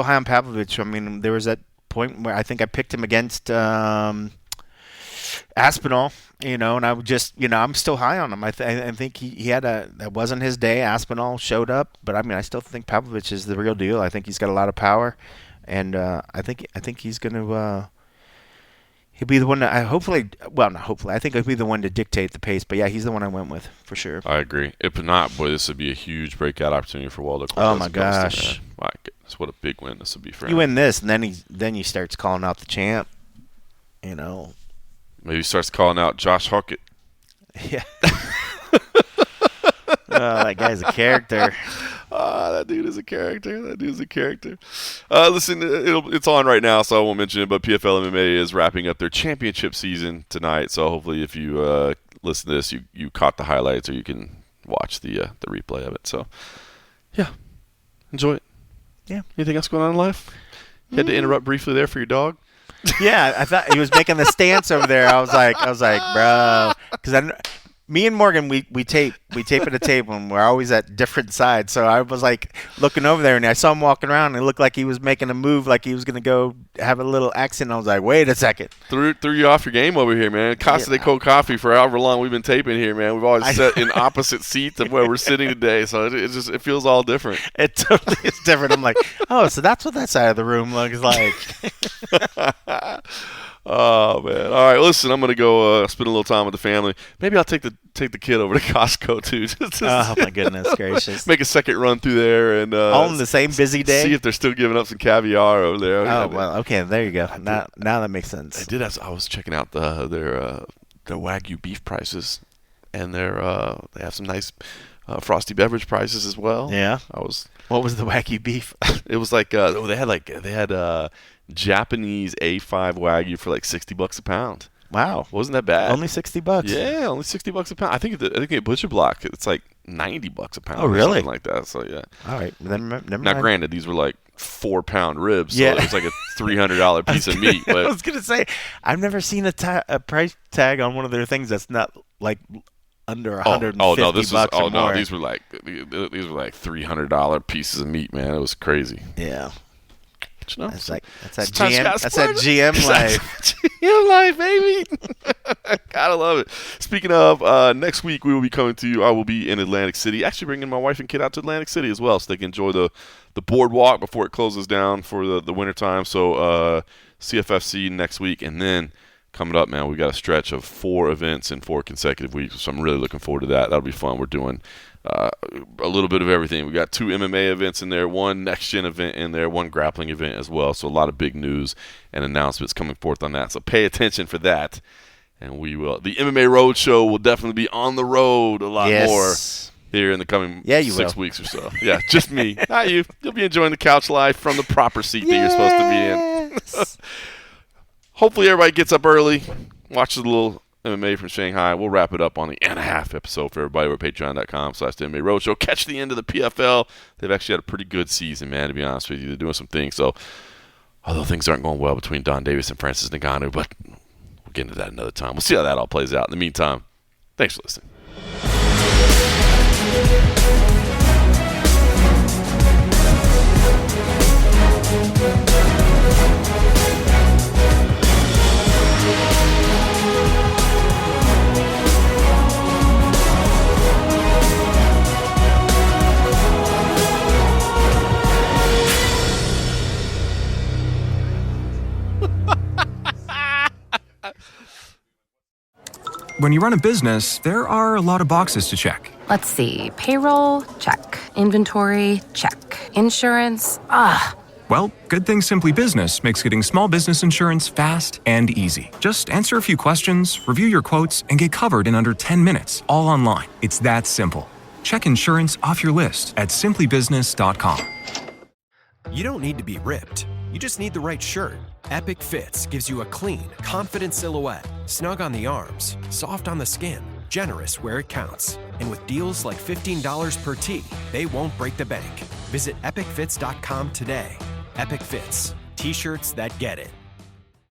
high on Pavlovich. I mean, there was that point where I think I picked him against Aspinall, and I would just, I'm still high on him. I think he had that wasn't his day. Aspinall showed up, but I mean, I still think Pavlovich is the real deal. I think he's got a lot of power. And I think he's going to he'll be the one that I think he'll be the one to dictate the pace. But yeah, he's the one I went with for sure. I agree. If not, boy, this would be a huge breakout opportunity for Waldo Cortez. Oh my gosh! My goodness, what a big win this would be for him. You win this, and then he starts calling out the champ. Maybe he starts calling out Josh Hockett. Yeah. Oh, that guy's a character. That dude is a character. Listen, it's on right now, so I won't mention it, but PFL MMA is wrapping up their championship season tonight. So hopefully if you listen to this, you caught the highlights or you can watch the replay of it. So, yeah, enjoy it. Yeah. Anything else going on in life? You had to interrupt briefly there for your dog? Yeah, I thought he was making the stance over there. I was like, bro, because me and Morgan, we tape at a table, and we're always at different sides. So I was like looking over there, and I saw him walking around, and it looked like he was making a move, like he was gonna go have a little accent. I was like, wait a second, threw you off your game over here, man. Casa de Cold Coffee for however long we've been taping here, man. We've always sat in opposite seats of where we're sitting today, so it feels all different. It totally is different. I'm like, oh, so that's what that side of the room looks like. Oh man! All right, listen. I'm gonna go spend a little time with the family. Maybe I'll take the kid over to Costco too. Oh my goodness gracious! Make a second run through there and all in the same busy day. See if they're still giving up some caviar over there. Oh well, okay. There you go. Now that makes sense. They did. I was checking out their Wagyu beef prices, and they have some nice frosty beverage prices as well. Yeah. What was the Wagyu beef? It was like they had Japanese A5 Wagyu for like $60 a pound. Wow, wasn't that bad? Only $60. Yeah, only $60 a pound. I think at Butcher Block it's like $90 a pound. Oh, really? Or something like that. So yeah. All right. Then never now, mind. granted, these were like 4-pound ribs, so it was like a $300 piece of meat. But I was gonna say I've never seen a price tag on one of their things that's not like under $150 or more. These were like $300 pieces of meat, man. It was crazy. Yeah. But, that's that GM. That's that GM life. GM life, baby. Gotta love it. Speaking of, next week we will be coming to you. I will be in Atlantic City. Actually, bringing my wife and kid out to Atlantic City as well, so they can enjoy the boardwalk before it closes down for the wintertime. So CFFC next week, and then coming up, man, we got a stretch of 4 events in 4 consecutive weeks. So I'm really looking forward to that. That'll be fun. We're doing a little bit of everything. We got 2 MMA events in there, 1 next gen event in there, 1 grappling event as well. So a lot of big news and announcements coming forth on that. So pay attention for that. And we will. The MMA Roadshow will definitely be on the road a lot more here in the coming 6 weeks or so. Yeah, just me, not you. You'll be enjoying the couch life from the proper seat that you're supposed to be in. Hopefully everybody gets up early, watches a little MMA from Shanghai. We'll wrap it up on the and a half episode for everybody over at patreon.com/MMA Roadshow. Catch the end of the PFL. They've actually had a pretty good season, man, to be honest with you. They're doing some things. So, although things aren't going well between Don Davis and Francis Ngannou, but we'll get into that another time. We'll see how that all plays out. In the meantime, thanks for listening. When you run a business, there are a lot of boxes to check. Let's see. Payroll? Check. Inventory? Check. Insurance? Well, good thing Simply Business makes getting small business insurance fast and easy. Just answer a few questions, review your quotes, and get covered in under 10 minutes, all online. It's that simple. Check insurance off your list at simplybusiness.com. You don't need to be ripped. You just need the right shirt. Epic Fits gives you a clean, confident silhouette, snug on the arms, soft on the skin, generous where it counts. And with deals like $15 per tee, they won't break the bank. Visit epicfits.com today. Epic Fits. T-shirts that get it.